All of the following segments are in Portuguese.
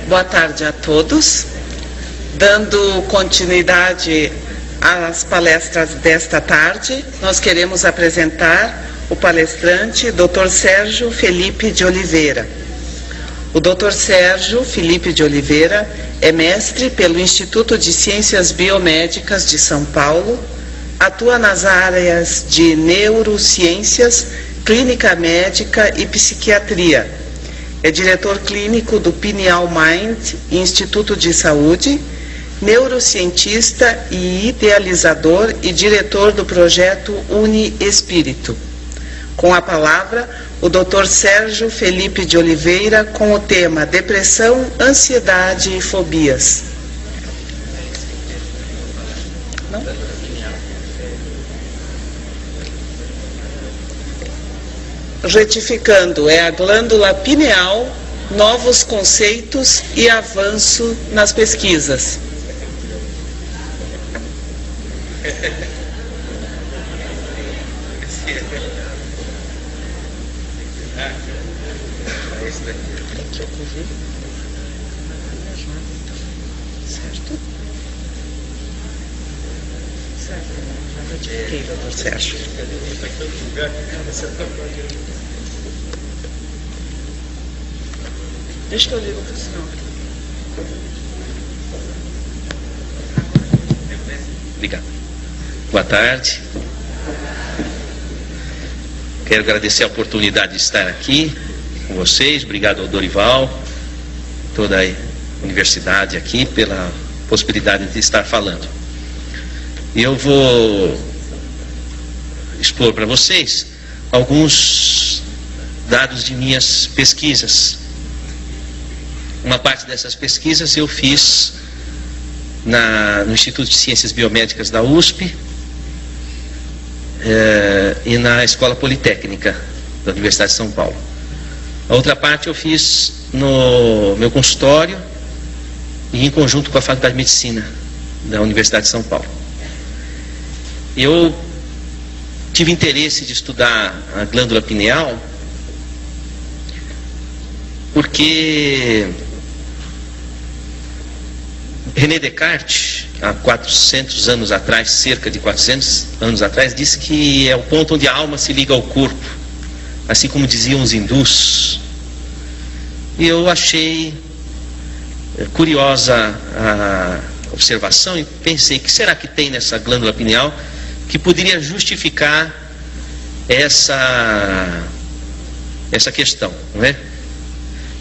Boa tarde a todos. Dando continuidade às palestras desta tarde, nós queremos apresentar o palestrante Dr. Sérgio Felipe de Oliveira. O Dr. Sérgio Felipe de Oliveira é mestre pelo Instituto de Ciências Biomédicas de São Paulo, atua nas áreas de neurociências, clínica médica e psiquiatria. É diretor clínico do Pineal Mind Instituto de Saúde, neurocientista e idealizador e diretor do projeto Uni Espírito. Com a palavra, o Dr. Sérgio Felipe de Oliveira, com o tema Depressão, Ansiedade e Fobias. Retificando, é a glândula pineal, novos conceitos e avanço nas pesquisas. Certo? Já retifiquei, Dr. Sérgio. Deixa eu ligar para o senhor. Obrigado. Boa tarde. Quero agradecer a oportunidade de estar aqui com vocês. Obrigado ao Dorival, toda a universidade aqui, pela possibilidade de estar falando. E eu vou expor para vocês alguns dados de minhas pesquisas. Uma parte dessas pesquisas eu fiz no Instituto de Ciências Biomédicas da USP e na Escola Politécnica da Universidade de São Paulo. A outra parte eu fiz no meu consultório e em conjunto com a Faculdade de Medicina da Universidade de São Paulo. Eu tive interesse de estudar a glândula pineal porque René Descartes, há 400 anos atrás, cerca de 400 anos atrás, disse que é o ponto onde a alma se liga ao corpo, assim como diziam os hindus. E eu achei curiosa a observação e pensei, que será que tem nessa glândula pineal que poderia justificar essa questão, não é?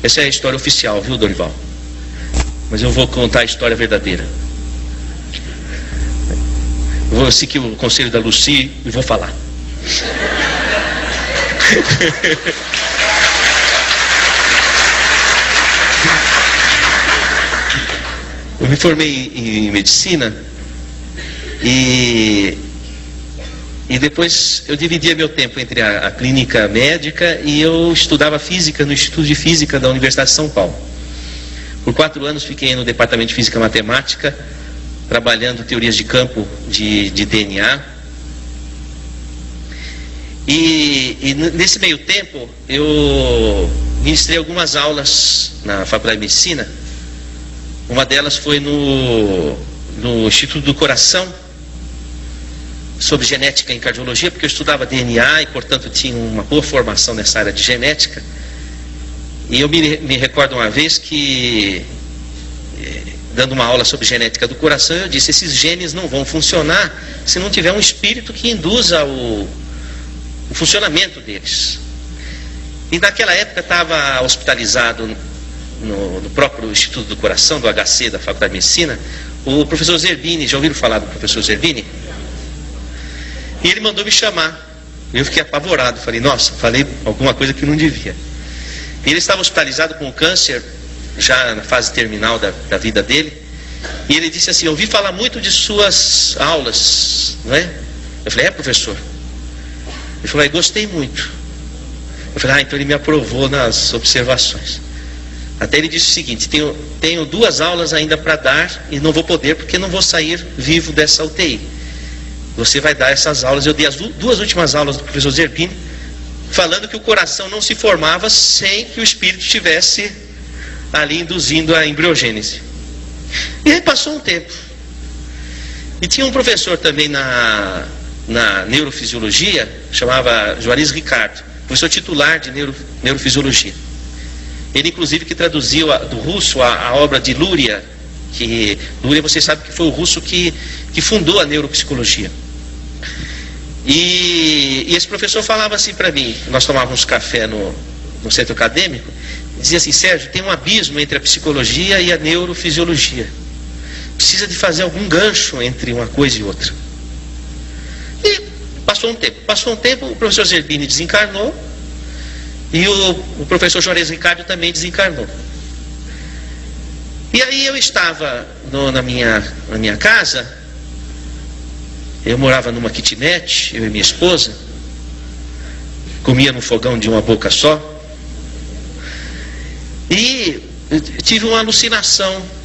Essa é a história oficial, viu, Dorival? Mas eu vou contar a história verdadeira. Eu vou seguir o conselho da Lucy e vou falar. Eu me formei em medicina e depois eu dividia meu tempo entre a clínica médica e eu estudava física no Instituto de Física da Universidade de São Paulo. Por 4 anos fiquei no departamento de Física Matemática, trabalhando teorias de campo de DNA. E nesse meio tempo eu ministrei algumas aulas na Faculdade de Medicina. Uma delas foi no Instituto do Coração, sobre genética em cardiologia, porque eu estudava DNA e, portanto, tinha uma boa formação nessa área de genética. E eu me recordo uma vez que, dando uma aula sobre genética do coração, eu disse, esses genes não vão funcionar se não tiver um espírito que induza o funcionamento deles. E naquela época estava hospitalizado no próprio Instituto do Coração, do HC, da Faculdade de Medicina, o professor Zerbini. Já ouviram falar do professor Zerbini? E ele mandou me chamar. Eu fiquei apavorado, falei, nossa, falei alguma coisa que não devia. E ele estava hospitalizado com câncer, já na fase terminal da vida dele. E ele disse assim, eu ouvi falar muito de suas aulas, não é? Eu falei, professor? Ele falou, gostei muito. Eu falei, então ele me aprovou nas observações. Até ele disse o seguinte, tenho 2 aulas ainda para dar e não vou poder porque não vou sair vivo dessa UTI. Você vai dar essas aulas. Eu dei as 2 últimas aulas do professor Zerbini, falando que o coração não se formava sem que o espírito estivesse ali induzindo a embriogênese. E aí passou um tempo. E tinha um professor também na neurofisiologia, chamava Juarez Ricardo, professor titular de neurofisiologia. Ele inclusive que traduziu do russo a obra de Luria, que Luria, você sabe que foi o russo que fundou a neuropsicologia. E esse professor falava assim para mim, nós tomávamos café no centro acadêmico, dizia assim: Sérgio, tem um abismo entre a psicologia e a neurofisiologia. Precisa de fazer algum gancho entre uma coisa e outra. E passou um tempo, o professor Zerbini desencarnou e o professor Juarez Ricardo também desencarnou. E aí eu estava na minha casa, eu morava numa kitnet, eu e minha esposa, comia no fogão de uma boca só, e tive uma alucinação.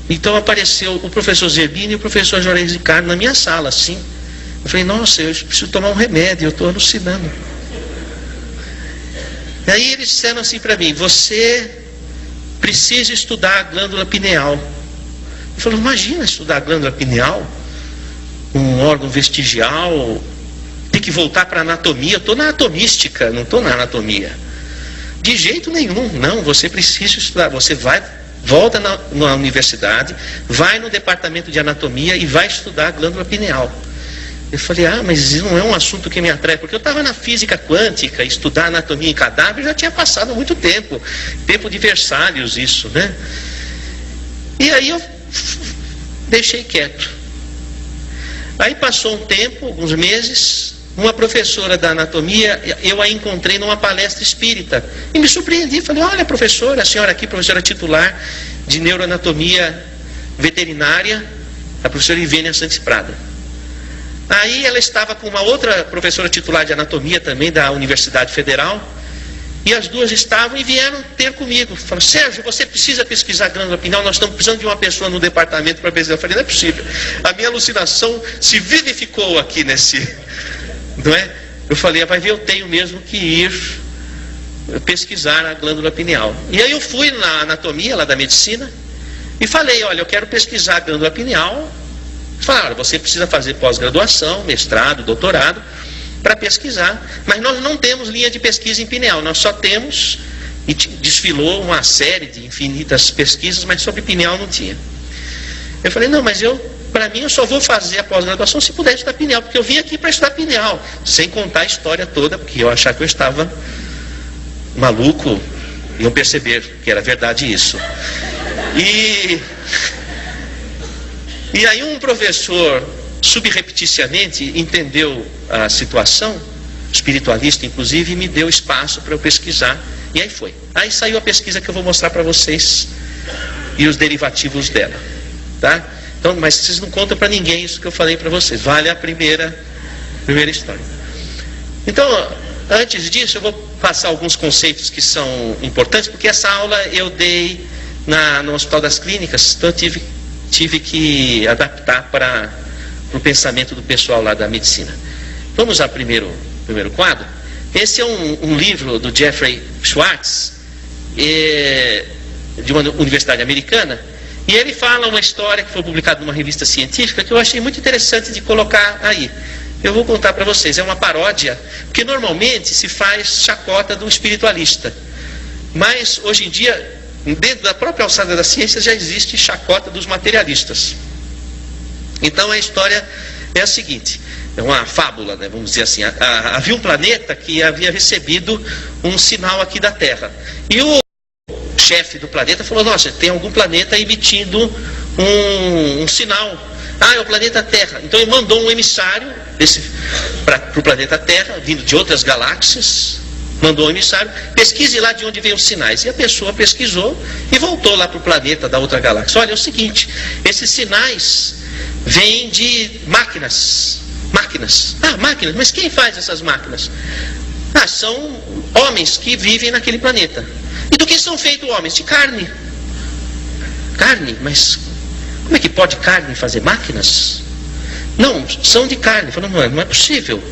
Então apareceu o professor Zerbini e o professor Juarez Ricardo na minha sala, assim. Eu falei: nossa, eu preciso tomar um remédio, eu estou alucinando. E aí eles disseram assim para mim: você precisa estudar a glândula pineal. Eu falei: imagina estudar a glândula pineal, um órgão vestigial, tem que voltar para a anatomia. Eu estou na anatomística, não estou na anatomia. De jeito nenhum, não, você precisa estudar. Você volta na universidade, vai no departamento de anatomia e vai estudar a glândula pineal. Eu falei: mas isso não é um assunto que me atrai, porque eu estava na física quântica, estudar anatomia em cadáver já tinha passado muito tempo de Versalhes, isso, né? E aí eu deixei quieto. Aí passou um tempo, alguns meses, uma professora da anatomia, eu a encontrei numa palestra espírita e me surpreendi. Falei: olha, professora, a senhora aqui, professora titular de neuroanatomia veterinária, a professora Ivênia Santos Prada. Aí ela estava com uma outra professora titular de anatomia também da Universidade Federal, e as duas estavam e vieram ter comigo. Falaram: Sérgio, você precisa pesquisar a glândula pineal, nós estamos precisando de uma pessoa no departamento para pesquisar. Eu falei: não é possível, a minha alucinação se vivificou aqui não é? Eu falei: vai ver, eu tenho mesmo que ir pesquisar a glândula pineal. E aí eu fui na anatomia lá da medicina e falei: olha, eu quero pesquisar a glândula pineal. Falaram: você precisa fazer pós-graduação, mestrado, doutorado para pesquisar, mas nós não temos linha de pesquisa em pineal, nós só temos, e desfilou uma série de infinitas pesquisas, mas sobre pineal não tinha. Eu falei: não, mas para mim eu só vou fazer a pós-graduação se puder estudar pineal, porque eu vim aqui para estudar pineal, sem contar a história toda, porque eu achava que eu estava maluco, iam perceber que era verdade isso. E aí um professor subrepticiamente entendeu a situação, espiritualista inclusive, e me deu espaço para eu pesquisar, e aí foi. Aí saiu a pesquisa que eu vou mostrar para vocês e os derivativos dela, tá? Então, mas vocês não contam para ninguém isso que eu falei para vocês, vale a primeira história. Então, antes disso eu vou passar alguns conceitos que são importantes, porque essa aula eu dei no Hospital das Clínicas, então eu tive que adaptar para o pensamento do pessoal lá da medicina. Vamos ao primeiro quadro. Esse é um livro do Jeffrey Schwartz, de uma universidade americana, e ele fala uma história que foi publicada numa revista científica que eu achei muito interessante de colocar aí. Eu vou contar para vocês, é uma paródia, porque normalmente se faz chacota do espiritualista, mas hoje em dia, dentro da própria alçada da ciência, já existe chacota dos materialistas. Então a história é a seguinte, é uma fábula, né, vamos dizer assim. Havia um planeta que havia recebido um sinal aqui da Terra, e o chefe do planeta falou: nossa, tem algum planeta emitindo um sinal. É o planeta Terra. Então ele mandou um emissário para o planeta Terra, vindo de outras galáxias. Mandou um emissário: pesquise lá de onde vêm os sinais. E a pessoa pesquisou e voltou lá para o planeta da outra galáxia. Olha, é o seguinte, esses sinais vêm de máquinas. Máquinas, mas quem faz essas máquinas? São homens que vivem naquele planeta. E do que são feitos homens? De carne. Carne, mas como é que pode carne fazer máquinas? Não, são de carne. Falando: não é possível,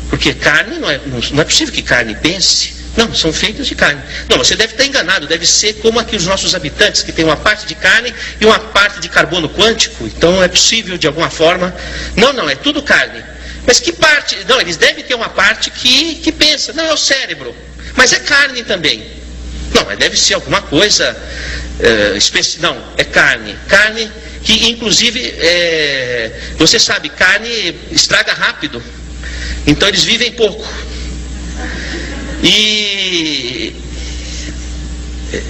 porque carne não é possível que carne pense. Não, são feitos de carne. Não, você deve estar enganado, deve ser como aqui os nossos habitantes, que tem uma parte de carne e uma parte de carbono quântico, então é possível de alguma forma. Não, é tudo carne. Mas que parte? Não, eles devem ter uma parte que pensa, não, é o cérebro, mas é carne também. Não, mas deve ser alguma coisa especial. Não, é carne. Carne que inclusive, você sabe, carne estraga rápido, então eles vivem pouco.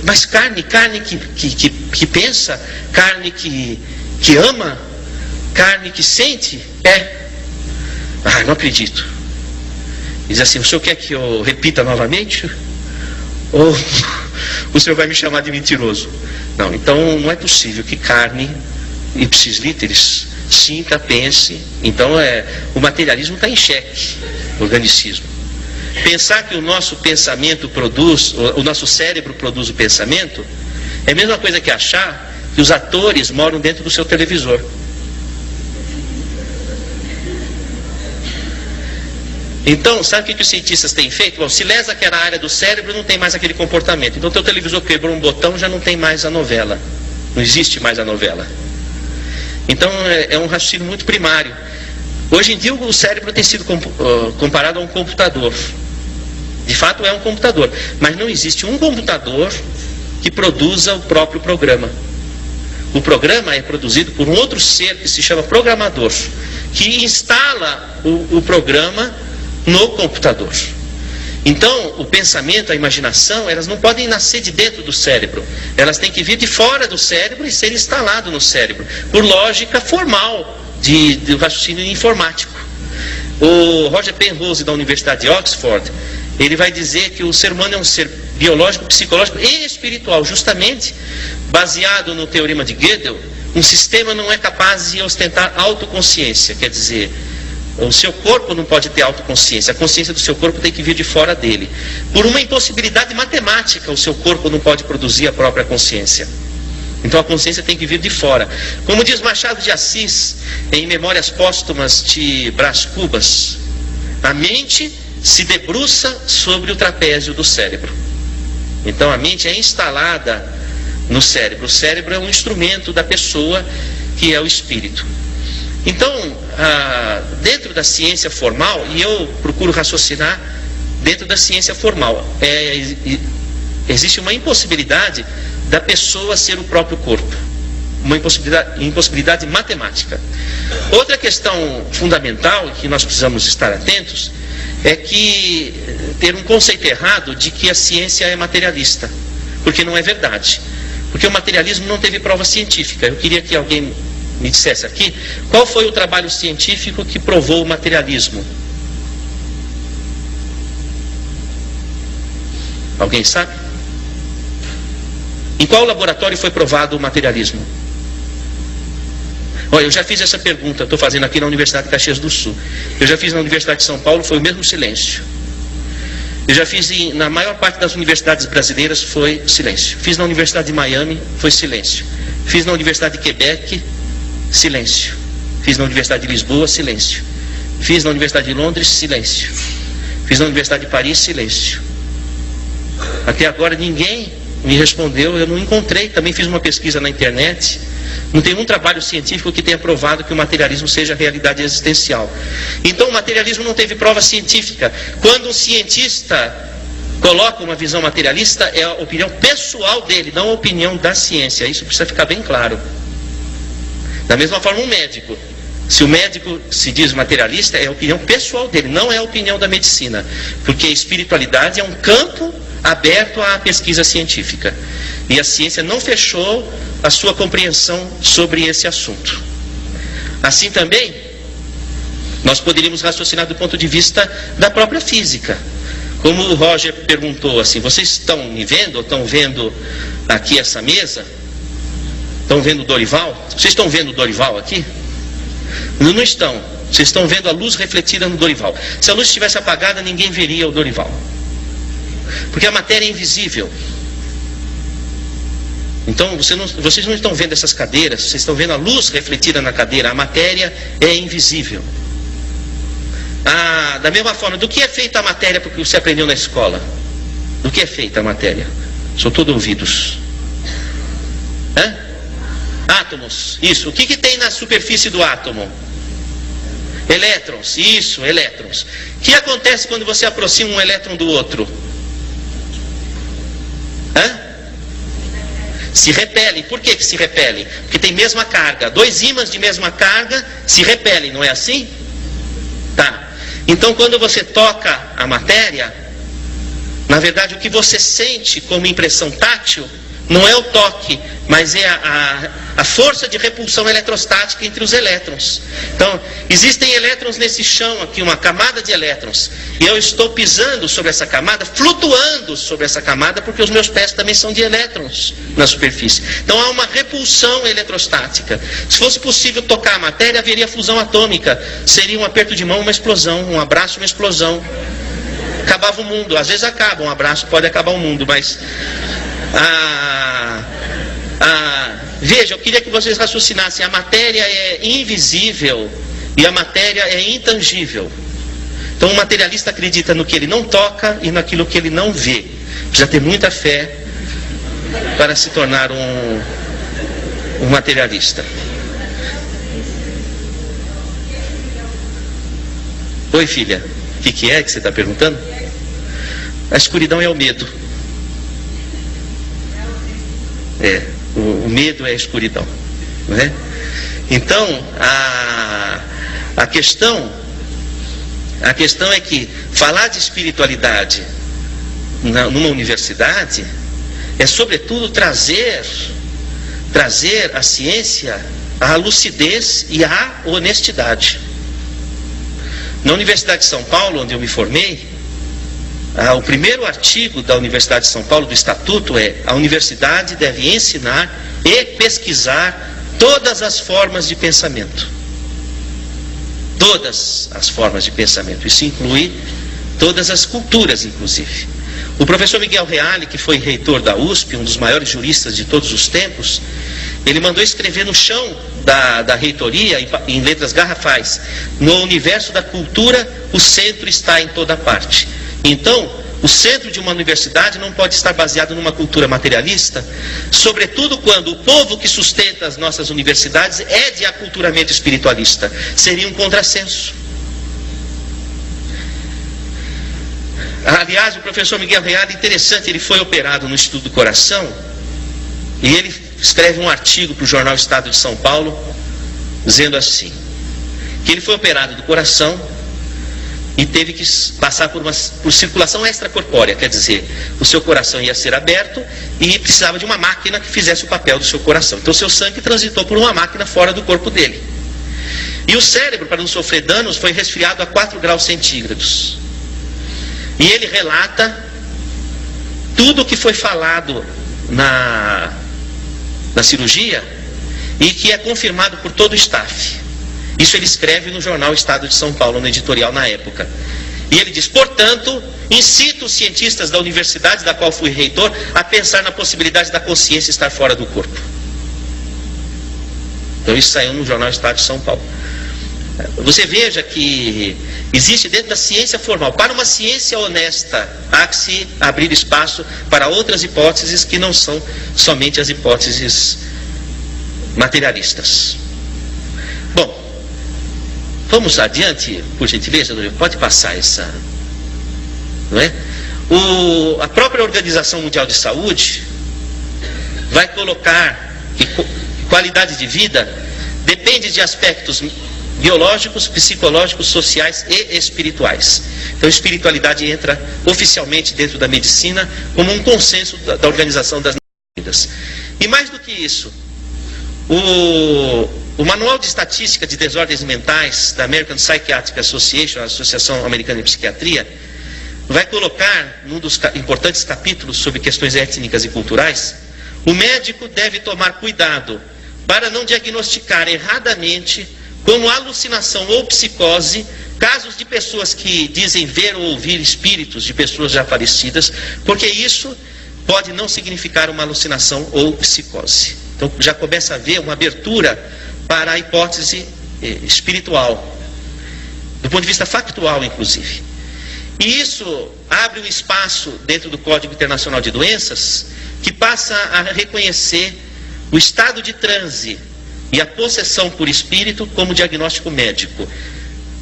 Mas carne que pensa, carne que ama, carne que sente, não acredito. Diz assim, o senhor quer que eu repita novamente? Ou o senhor vai me chamar de mentiroso? Não, então não é possível que carne, ipsis literis, sinta, pense. Então o materialismo está em xeque, o organicismo. Pensar que o nosso pensamento produz, o nosso cérebro produz o pensamento, é a mesma coisa que achar que os atores moram dentro do seu televisor. Então, sabe o que os cientistas têm feito? Bom, se lesa que era a área do cérebro, não tem mais aquele comportamento. Então, teu televisor quebrou um botão, já não tem mais a novela. Não existe mais a novela. Então, é um raciocínio muito primário. Hoje em dia, o cérebro tem sido comparado a um computador. De fato, é um computador. Mas não existe um computador que produza o próprio programa. O programa é produzido por um outro ser que se chama programador, que instala o programa no computador. Então, o pensamento, a imaginação, elas não podem nascer de dentro do cérebro. Elas têm que vir de fora do cérebro e ser instalado no cérebro, por lógica formal do raciocínio informático. O Roger Penrose, da Universidade de Oxford, ele vai dizer que o ser humano é um ser biológico, psicológico e espiritual. Justamente, baseado no teorema de Gödel, um sistema não é capaz de ostentar autoconsciência. Quer dizer, o seu corpo não pode ter autoconsciência. A consciência do seu corpo tem que vir de fora dele. Por uma impossibilidade matemática, o seu corpo não pode produzir a própria consciência. Então a consciência tem que vir de fora. Como diz Machado de Assis, em Memórias Póstumas de Brás Cubas, a mente se debruça sobre o trapézio do cérebro. Então a mente é instalada no cérebro. O cérebro é um instrumento da pessoa, que é o espírito. Então, dentro da ciência formal, e eu procuro raciocinar dentro da ciência formal, existe uma impossibilidade da pessoa ser o próprio corpo. Uma impossibilidade matemática. Outra questão fundamental que nós precisamos estar atentos é que ter um conceito errado de que a ciência é materialista, porque não é verdade. Porque o materialismo não teve prova científica. Eu queria que alguém me dissesse aqui qual foi o trabalho científico que provou o materialismo. Alguém sabe? Em qual laboratório foi provado o materialismo? Olha, eu já fiz essa pergunta, estou fazendo aqui na Universidade de Caxias do Sul. Eu já fiz na Universidade de São Paulo, foi o mesmo silêncio. Eu já fiz na maior parte das universidades brasileiras, foi silêncio. Fiz na Universidade de Miami, foi silêncio. Fiz na Universidade de Quebec, silêncio. Fiz na Universidade de Lisboa, silêncio. Fiz na Universidade de Londres, silêncio. Fiz na Universidade de Paris, silêncio. Até agora ninguém me respondeu, eu não encontrei. Também fiz uma pesquisa na internet. Não tem um trabalho científico que tenha provado que o materialismo seja realidade existencial. Então o materialismo não teve prova científica. Quando um cientista coloca uma visão materialista, é a opinião pessoal dele, não a opinião da ciência. Isso precisa ficar bem claro. Da mesma forma, um médico. Se o médico se diz materialista, é a opinião pessoal dele, não é a opinião da medicina. Porque a espiritualidade é um campo aberto à pesquisa científica. E a ciência não fechou a sua compreensão sobre esse assunto. Assim também, nós poderíamos raciocinar do ponto de vista da própria física. Como o Roger perguntou assim, vocês estão me vendo, ou estão vendo aqui essa mesa? Estão vendo o Dorival? Vocês estão vendo o Dorival aqui? Não estão. Vocês estão vendo a luz refletida no Dorival. Se a luz estivesse apagada, ninguém veria o Dorival. Porque a matéria é invisível. Então vocês não estão vendo essas cadeiras, vocês estão vendo a luz refletida na cadeira. A matéria é invisível. Da mesma forma, do que é feita a matéria porque você aprendeu na escola? Do que é feita a matéria? Sou todo ouvidos. Hã? Átomos, isso. O que tem na superfície do átomo? Elétrons, isso, elétrons. O que acontece quando você aproxima um elétron do outro? Hã? Se repelem. Por que se repelem? Porque tem mesma carga. Dois ímãs de mesma carga se repelem, não é assim? Tá. Então quando você toca a matéria, na verdade o que você sente como impressão tátil não é o toque, mas é a força de repulsão eletrostática entre os elétrons. Então, existem elétrons nesse chão aqui, uma camada de elétrons. E eu estou pisando sobre essa camada, flutuando sobre essa camada, porque os meus pés também são de elétrons na superfície. Então há uma repulsão eletrostática. Se fosse possível tocar a matéria, haveria fusão atômica. Seria um aperto de mão, uma explosão, um abraço, uma explosão. Acabava o mundo. Às vezes acaba, um abraço pode acabar o mundo, mas... veja, eu queria que vocês raciocinassem. A matéria é invisível e a matéria é intangível. Então o materialista acredita no que ele não toca e naquilo que ele não vê. Precisa ter muita fé para se tornar um materialista. Oi, filha, o que é que você está perguntando? A escuridão é o medo. O medo é a escuridão, não é? Então, a questão é que falar de espiritualidade numa universidade é sobretudo trazer à ciência a lucidez e a honestidade. Na Universidade de São Paulo, onde eu me formei, o primeiro artigo da Universidade de São Paulo, do Estatuto, é: a universidade deve ensinar e pesquisar todas as formas de pensamento. Todas as formas de pensamento. Isso inclui todas as culturas, inclusive. O professor Miguel Reale, que foi reitor da USP, um dos maiores juristas de todos os tempos, ele mandou escrever no chão da reitoria, em letras garrafais: no universo da cultura, o centro está em toda parte. Então, o centro de uma universidade não pode estar baseado numa cultura materialista, sobretudo quando o povo que sustenta as nossas universidades é de aculturamento espiritualista. Seria um contrassenso. Aliás, o professor Miguel Reale, interessante, ele foi operado no Instituto do Coração, e ele escreve um artigo para o jornal Estado de São Paulo, dizendo assim, que ele foi operado do coração e teve que passar por circulação extracorpórea, quer dizer, o seu coração ia ser aberto e precisava de uma máquina que fizesse o papel do seu coração. Então o seu sangue transitou por uma máquina fora do corpo dele. E o cérebro, para não sofrer danos, foi resfriado a 4 graus centígrados. E ele relata tudo o que foi falado na cirurgia e que é confirmado por todo o staff. Isso ele escreve no jornal Estado de São Paulo, no editorial na época. E ele diz: portanto, incito os cientistas da universidade da qual fui reitor a pensar na possibilidade da consciência estar fora do corpo. Então isso saiu no jornal Estado de São Paulo. Você veja que existe dentro da ciência formal, para uma ciência honesta, há que se abrir espaço para outras hipóteses que não são somente as hipóteses materialistas. Bom, vamos adiante, por gentileza, pode passar essa, não é? A própria Organização Mundial de Saúde vai colocar que qualidade de vida depende de aspectos biológicos, psicológicos, sociais e espirituais. Então a espiritualidade entra oficialmente dentro da medicina como um consenso da Organização das Nações Unidas. E mais do que isso, o Manual de Estatística de Desordens Mentais da American Psychiatric Association, a Associação Americana de Psiquiatria, vai colocar, num dos importantes capítulos sobre questões étnicas e culturais, o médico deve tomar cuidado para não diagnosticar erradamente como alucinação ou psicose casos de pessoas que dizem ver ou ouvir espíritos de pessoas já falecidas, porque isso pode não significar uma alucinação ou psicose. Então já começa a haver uma abertura para a hipótese espiritual, do ponto de vista factual, inclusive. E isso abre um espaço dentro do Código Internacional de Doenças que passa a reconhecer o estado de transe e a possessão por espírito como diagnóstico médico,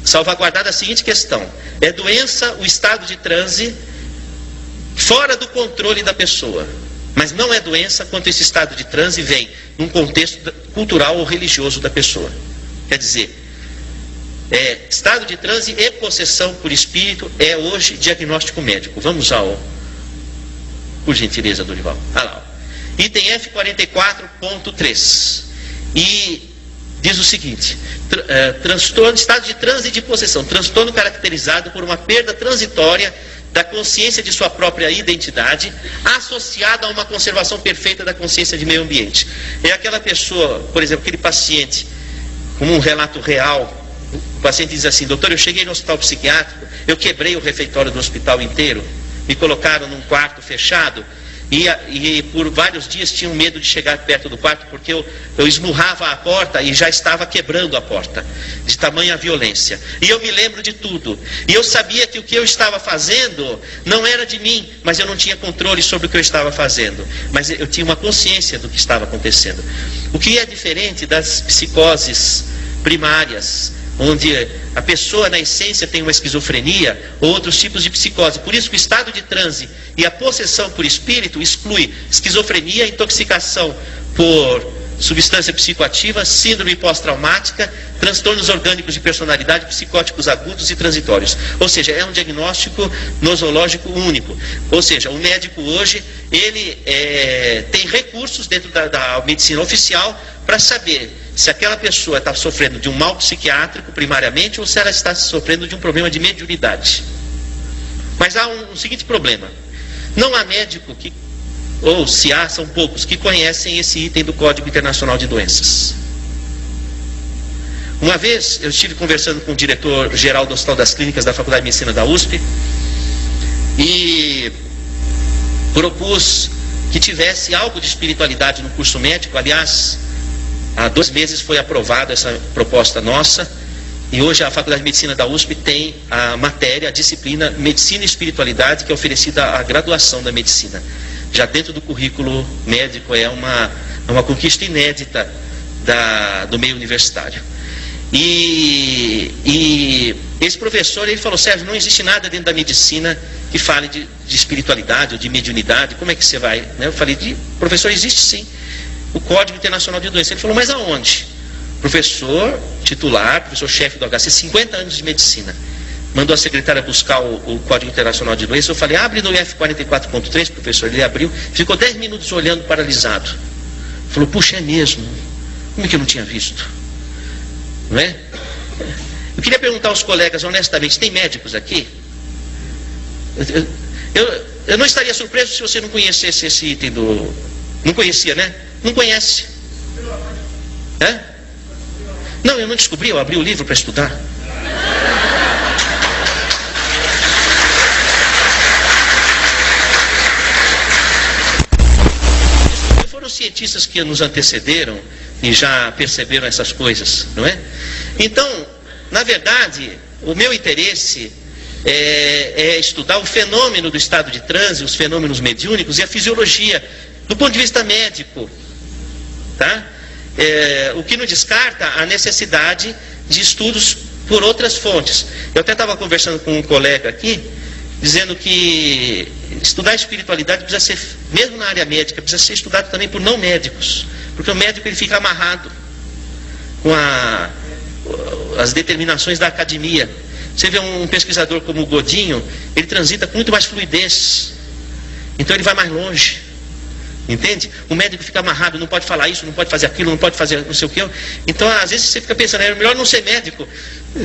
salvaguardada a seguinte questão: é doença o estado de transe fora do controle da pessoa, mas não é doença quando esse estado de transe vem num contexto cultural ou religioso da pessoa. Quer dizer, estado de transe e possessão por espírito é hoje diagnóstico médico. Vamos ao, por gentileza, Dorival. Olha lá, ó. Item F44.3. E diz o seguinte: transtorno, estado de transe e de possessão, transtorno caracterizado por uma perda transitória da consciência de sua própria identidade, associada a uma conservação perfeita da consciência de meio ambiente. É aquela pessoa, por exemplo, aquele paciente, como um relato real, o paciente diz assim: doutor, eu cheguei no hospital psiquiátrico, eu quebrei o refeitório do hospital inteiro, me colocaram num quarto fechado, e por vários dias tinham medo de chegar perto do quarto, porque eu esmurrava a porta e já estava quebrando a porta, de tamanha violência. E eu me lembro de tudo. E eu sabia que o que eu estava fazendo não era de mim, mas eu não tinha controle sobre o que eu estava fazendo. Mas eu tinha uma consciência do que estava acontecendo. O que é diferente das psicoses primárias, onde a pessoa na essência tem uma esquizofrenia ou outros tipos de psicose. Por isso que o estado de transe e a possessão por espírito exclui esquizofrenia, intoxicação por substância psicoativa, síndrome pós-traumática, transtornos orgânicos de personalidade, psicóticos agudos e transitórios. Ou seja, é um diagnóstico nosológico único. Ou seja, o médico hoje, ele tem recursos dentro da medicina oficial para saber se aquela pessoa está sofrendo de um mal psiquiátrico primariamente ou se ela está sofrendo de um problema de mediunidade. Mas há um seguinte problema: não há médico que, ou se há, são poucos, que conhecem esse item do Código Internacional de Doenças. Uma vez eu estive conversando com o diretor-geral do Hospital das Clínicas da Faculdade de Medicina da USP e propus que tivesse algo de espiritualidade no curso médico. Aliás, há 2 meses foi aprovada essa proposta nossa, e hoje a Faculdade de Medicina da USP tem a matéria, a disciplina Medicina e Espiritualidade, que é oferecida à graduação da medicina. Já dentro do currículo médico, é uma conquista inédita do meio universitário. E esse professor, ele falou: Sérgio, não existe nada dentro da medicina que fale de espiritualidade ou de mediunidade, como é que você vai? Eu falei: professor, existe sim o Código Internacional de Doenças. Ele falou: mas aonde? Professor titular, professor-chefe do HC, 50 anos de medicina, mandou a secretária buscar o Código Internacional de Doenças. Eu falei: abre no F44.3, professor. Ele abriu, ficou 10 minutos olhando, paralisado. Falou: puxa, é mesmo? Como é que eu não tinha visto? Não é? Eu queria perguntar aos colegas, honestamente, tem médicos aqui? Eu não estaria surpreso se você não conhecesse esse item do... Não conhecia, né? Não conhece. Não, eu não descobri, eu abri o livro para estudar. Foram cientistas que nos antecederam e já perceberam essas coisas, não é? Então, na verdade, o meu interesse é estudar o fenômeno do estado de transe, os fenômenos mediúnicos e a fisiologia, do ponto de vista médico, tá? O que não descarta a necessidade de estudos por outras fontes. Eu até estava conversando com um colega aqui, dizendo que estudar espiritualidade precisa ser, mesmo na área médica, precisa ser estudado também por não médicos, porque o médico ele fica amarrado com as determinações da academia. Você vê um pesquisador como o Godinho, ele transita com muito mais fluidez, então ele vai mais longe. Entende? O médico fica amarrado, não pode falar isso, não pode fazer aquilo, não pode fazer não sei o que. Então, às vezes você fica pensando, é melhor não ser médico,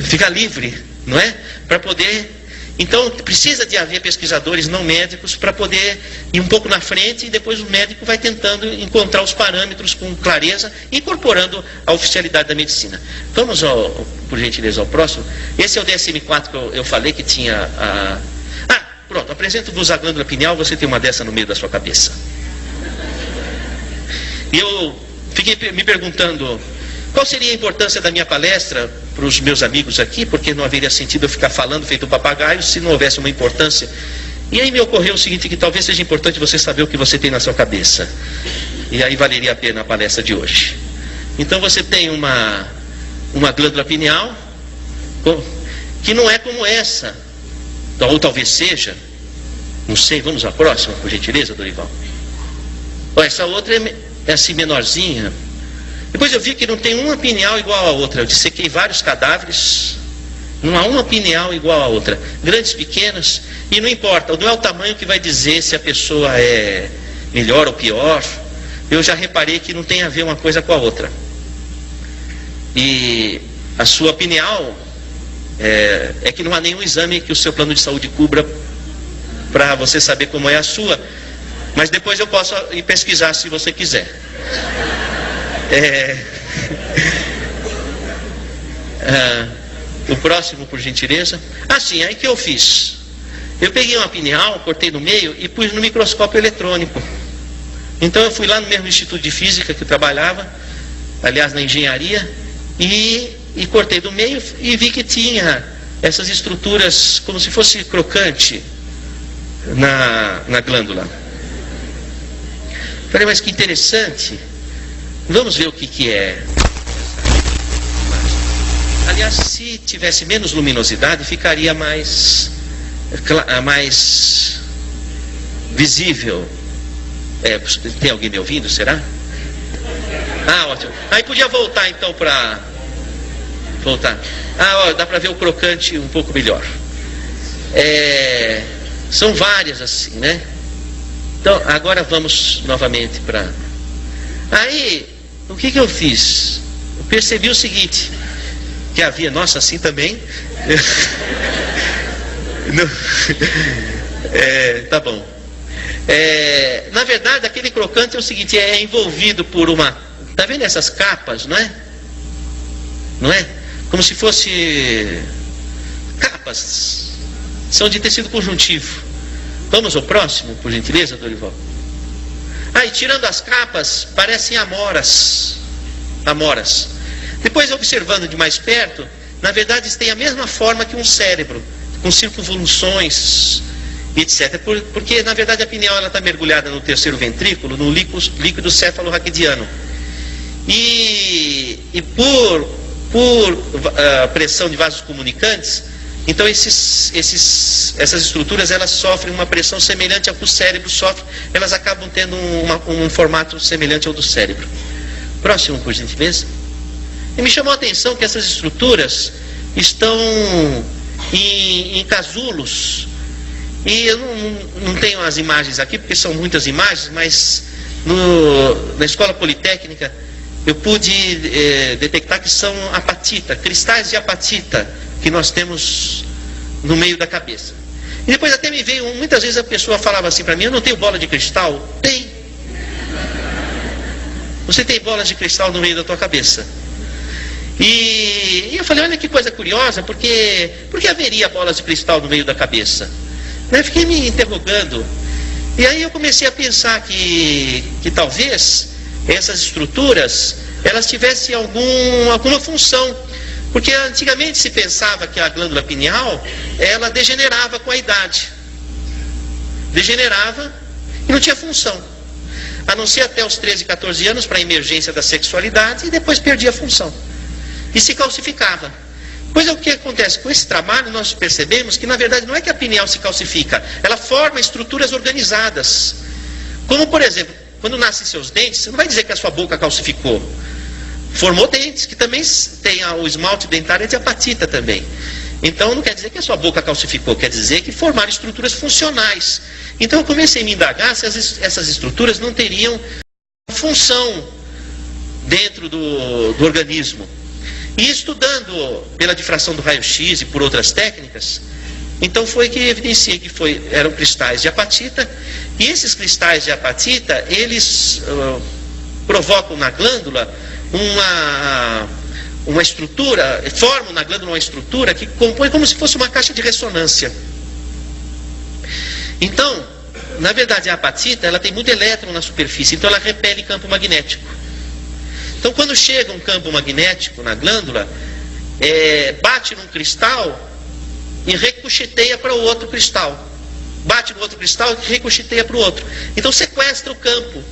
ficar livre, não é? Para poder... Então, precisa de haver pesquisadores não médicos para poder ir um pouco na frente, e depois o médico vai tentando encontrar os parâmetros com clareza, incorporando a oficialidade da medicina. Vamos, por gentileza, ao próximo. Esse é o DSM-4 que eu falei que tinha a... pronto, apresento-vos a glândula pineal, você tem uma dessa no meio da sua cabeça. E eu fiquei me perguntando qual seria a importância da minha palestra, para os meus amigos aqui, porque não haveria sentido eu ficar falando feito um papagaio se não houvesse uma importância. E aí me ocorreu o seguinte, que talvez seja importante você saber o que você tem na sua cabeça. E aí valeria a pena a palestra de hoje. Então você tem uma glândula pineal, que não é como essa, ou talvez seja, não sei, vamos à próxima, por gentileza, Dorival. Essa outra é assim menorzinha. Depois eu vi que não tem uma pineal igual à outra. Eu dissequei vários cadáveres, não há uma pineal igual à outra. Grandes, pequenas, e não importa, não é o tamanho que vai dizer se a pessoa é melhor ou pior. Eu já reparei que não tem a ver uma coisa com a outra. E a sua pineal, é que não há nenhum exame que o seu plano de saúde cubra para você saber como é a sua. Mas depois eu posso ir pesquisar se você quiser. O próximo, por gentileza. Sim, aí que eu fiz? Eu peguei uma pineal, cortei no meio e pus no microscópio eletrônico. Então eu fui lá no mesmo instituto de física que eu trabalhava, aliás na engenharia, e cortei do meio e vi que tinha essas estruturas como se fosse crocante na glândula. Falei, mas que interessante. Vamos ver o que é. Aliás, se tivesse menos luminosidade, ficaria mais visível. Tem alguém me ouvindo, será? Ótimo. Aí podia voltar então para... Voltar. Dá para ver o crocante um pouco melhor. São várias assim, né? Então, agora vamos novamente para... Aí, o que eu fiz? Eu percebi o seguinte, que havia... Nossa, assim também? Tá bom. Na verdade, aquele crocante é o seguinte, é envolvido por uma... Tá vendo essas capas, não é? Não é? Como se fosse capas. São de tecido conjuntivo. Vamos ao próximo, por gentileza, Dorival. E tirando as capas, parecem amoras. Depois, observando de mais perto, na verdade, eles têm a mesma forma que um cérebro, com circunvoluções, etc. Porque, na verdade, a pineal está mergulhada no terceiro ventrículo, no líquido cefalorraquidiano. E por pressão de vasos comunicantes, então essas estruturas, elas sofrem uma pressão semelhante ao que o cérebro sofre, elas acabam tendo um formato semelhante ao do cérebro. Próximo, por gentileza. E me chamou a atenção que essas estruturas estão em casulos. E eu não tenho as imagens aqui, porque são muitas imagens, mas na escola politécnica eu pude detectar que são apatita, cristais de apatita que nós temos no meio da cabeça. E depois até me veio, muitas vezes a pessoa falava assim para mim, eu não tenho bola de cristal? Tem. Você tem bolas de cristal no meio da tua cabeça. E eu falei, olha que coisa curiosa, por que haveria bolas de cristal no meio da cabeça? Fiquei me interrogando. E aí eu comecei a pensar que talvez essas estruturas, elas tivessem alguma função. Porque antigamente se pensava que a glândula pineal, ela degenerava com a idade. Degenerava e não tinha função. A não ser até os 13, 14 anos para a emergência da sexualidade e depois perdia a função. E se calcificava. Pois é, o que acontece? Com esse trabalho nós percebemos que na verdade não é que a pineal se calcifica, ela forma estruturas organizadas. Como por exemplo, quando nascem seus dentes, você não vai dizer que a sua boca calcificou. Formou dentes, que também tem o esmalte dentário de apatita também. Então não quer dizer que a sua boca calcificou, quer dizer que formaram estruturas funcionais. Então eu comecei a me indagar se essas estruturas não teriam função dentro do organismo. E estudando pela difração do raio-x e por outras técnicas, então foi que evidenciei que eram cristais de apatita. E esses cristais de apatita, eles provocam na glândula uma estrutura, formam na glândula uma estrutura que compõe como se fosse uma caixa de ressonância. Então, na verdade, a apatita, ela tem muito elétron na superfície, então ela repele campo magnético. Então, quando chega um campo magnético na glândula, bate num cristal e ricocheteia para o outro cristal. Bate no outro cristal e ricocheteia para o outro. Então sequestra o campo.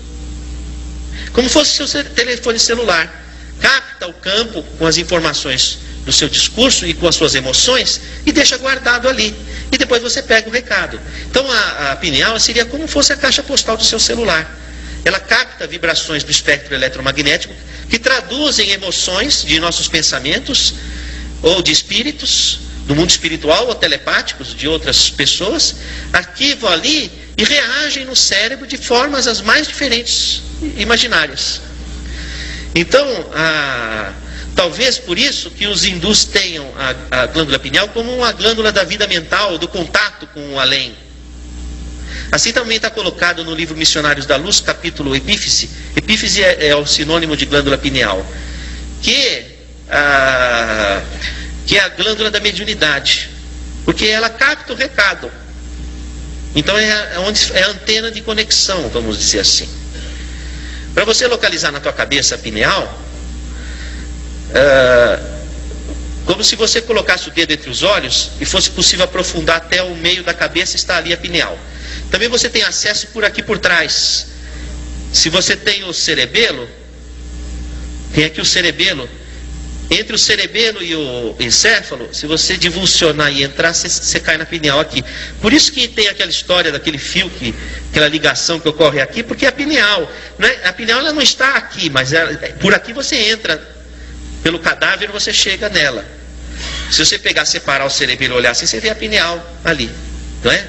Como fosse o seu telefone celular. Capta o campo com as informações do seu discurso e com as suas emoções e deixa guardado ali. E depois você pega o recado. Então a pineal seria como fosse a caixa postal do seu celular. Ela capta vibrações do espectro eletromagnético que traduzem emoções de nossos pensamentos ou de espíritos, do mundo espiritual ou telepáticos de outras pessoas, arquivam ali e reagem no cérebro de formas as mais diferentes imaginárias. Então, talvez por isso que os hindus tenham a glândula pineal como uma glândula da vida mental, do contato com o além. Assim também está colocado no livro Missionários da Luz, capítulo Epífise. Epífise é o sinônimo de glândula pineal, que é a glândula da mediunidade, porque ela capta o recado. Então é a antena de conexão, vamos dizer assim. Para você localizar na tua cabeça a pineal, como se você colocasse o dedo entre os olhos e fosse possível aprofundar até o meio da cabeça, está ali a pineal. Também você tem acesso por aqui por trás. Se você tem o cerebelo, tem aqui o cerebelo. Entre o cerebelo e o encéfalo, se você divulsionar e entrar, você cai na pineal aqui. Por isso que tem aquela história daquele fio, aquela ligação que ocorre aqui, porque a pineal, a pineal ela não está aqui, mas por aqui você entra, pelo cadáver você chega nela. Se você separar o cerebelo e olhar assim, você vê a pineal ali, não é?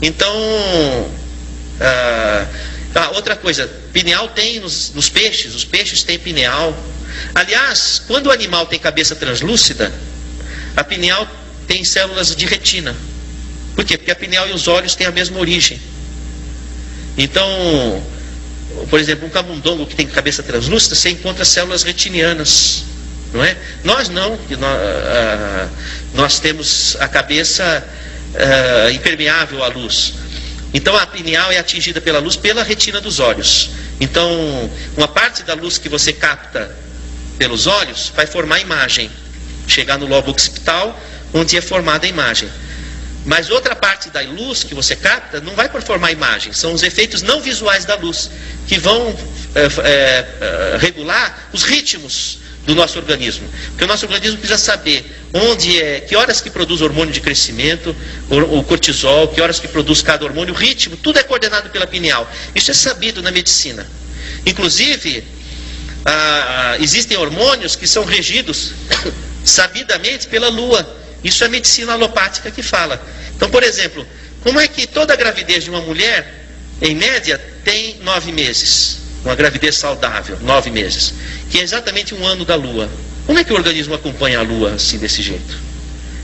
Então, outra coisa, pineal tem nos peixes, os peixes têm pineal. Aliás, quando o animal tem cabeça translúcida, a pineal tem células de retina. Por quê? Porque a pineal e os olhos têm a mesma origem. Então, por exemplo, um camundongo que tem cabeça translúcida, você encontra células retinianas, não é? Nós não, nós temos a cabeça impermeável à luz. Então a pineal é atingida pela luz pela retina dos olhos. Então, uma parte da luz que você capta pelos olhos vai formar a imagem, chegar no lobo occipital, onde é formada a imagem. Mas outra parte da luz que você capta não vai formar a imagem, são os efeitos não visuais da luz, que vão regular os ritmos do nosso organismo. Porque o nosso organismo precisa saber que horas que produz hormônio de crescimento, o cortisol, que horas que produz cada hormônio, o ritmo, tudo é coordenado pela pineal. Isso é sabido na medicina. Inclusive, existem hormônios que são regidos sabidamente pela lua. Isso é a medicina alopática que fala. Então, por exemplo, como é que toda a gravidez de uma mulher, em média, tem 9 meses? Uma gravidez saudável, 9 meses. Que é exatamente um ano da lua. Como é que o organismo acompanha a lua assim, desse jeito?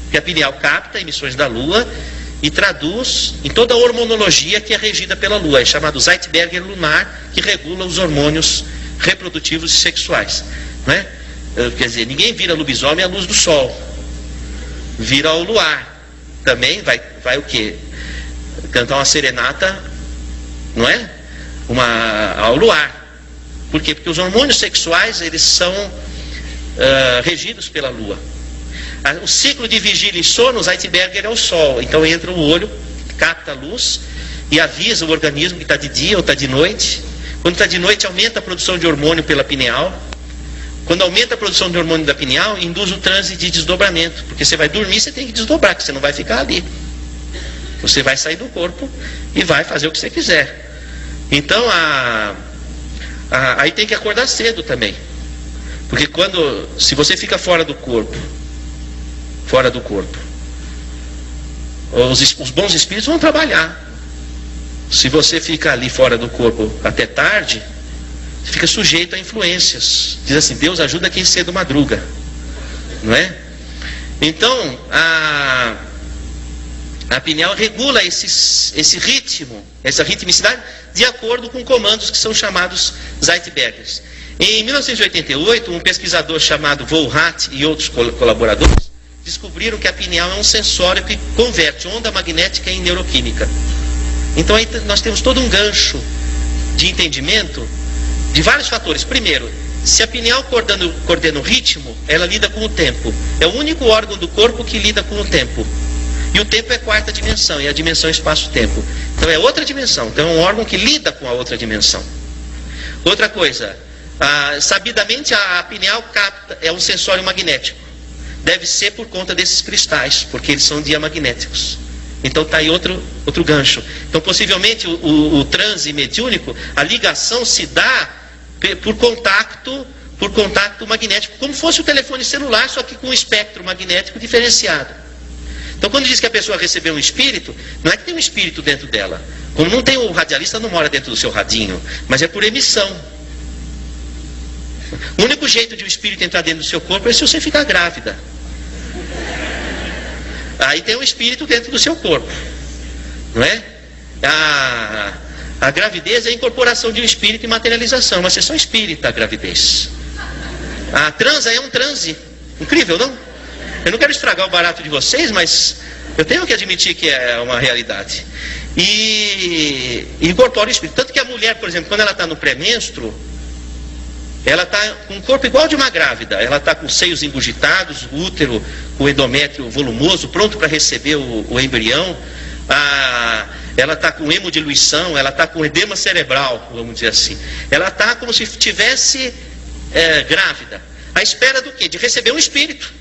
Porque a pineal capta emissões da lua e traduz em toda a hormonologia que é regida pela lua. É chamado Zeitberger lunar, que regula os hormônios reprodutivos e sexuais. Né? Quer dizer, ninguém vira lobisomem à luz do sol. Vira ao luar. Também vai o quê? Cantar uma serenata, não é? Ao luar. Por quê? Porque os hormônios sexuais, eles são regidos pela lua. O ciclo de vigília e sono, o Zeitberger é o sol. Então entra o olho, capta a luz e avisa o organismo que está de dia ou está de noite. Quando está de noite, aumenta a produção de hormônio pela pineal. Quando aumenta a produção de hormônio da pineal, induz o transe de desdobramento. Porque você vai dormir, você tem que desdobrar, porque você não vai ficar ali. Você vai sair do corpo e vai fazer o que você quiser. Então, aí tem que acordar cedo também. Porque se você fica fora do corpo, os bons espíritos vão trabalhar. Se você fica ali fora do corpo até tarde, você fica sujeito a influências. Diz assim, Deus ajuda quem cedo madruga. Não é? Então, a pineal regula esse ritmo, essa ritmicidade, de acordo com comandos que são chamados Zeitbergers. Em 1988, um pesquisador chamado Volhat e outros colaboradores descobriram que a pineal é um sensório que converte onda magnética em neuroquímica. Então aí nós temos todo um gancho de entendimento de vários fatores. Primeiro, Se a pineal coordena o ritmo, ela lida com o tempo. É o único órgão do corpo que lida com o tempo. E o tempo é a quarta dimensão, e a dimensão é espaço-tempo. Então é outra dimensão. Então é um órgão que lida com a outra dimensão. Outra coisa, sabidamente a pineal capta, é um sensório magnético. Deve ser por conta desses cristais, porque eles são diamagnéticos. Então está aí outro gancho. Então possivelmente o transe mediúnico, a ligação se dá por contato magnético, como fosse o telefone celular, só que com um espectro magnético diferenciado. Então quando diz que a pessoa recebeu um espírito, não é que tem um espírito dentro dela. Como não tem, o radialista não mora dentro do seu radinho, mas é por emissão. O único jeito de o espírito entrar dentro do seu corpo é se você ficar grávida. Aí tem um espírito dentro do seu corpo, não é? A gravidez é a incorporação de um espírito e materialização, uma sessão espírita, a gravidez. A transa é um transe. Incrível, não? Eu não quero estragar o barato de vocês, mas eu tenho que admitir que é uma realidade. E incorpora o espírito. Tanto que a mulher, por exemplo, quando ela está no pré-menstruo, ela está com um corpo igual de uma grávida. Ela está com os seios engurgitados, o útero, o endométrio volumoso, pronto para receber o embrião. Ela está com hemodiluição, ela está com edema cerebral, vamos dizer assim. Ela está como se estivesse grávida. À espera do quê? De receber um espírito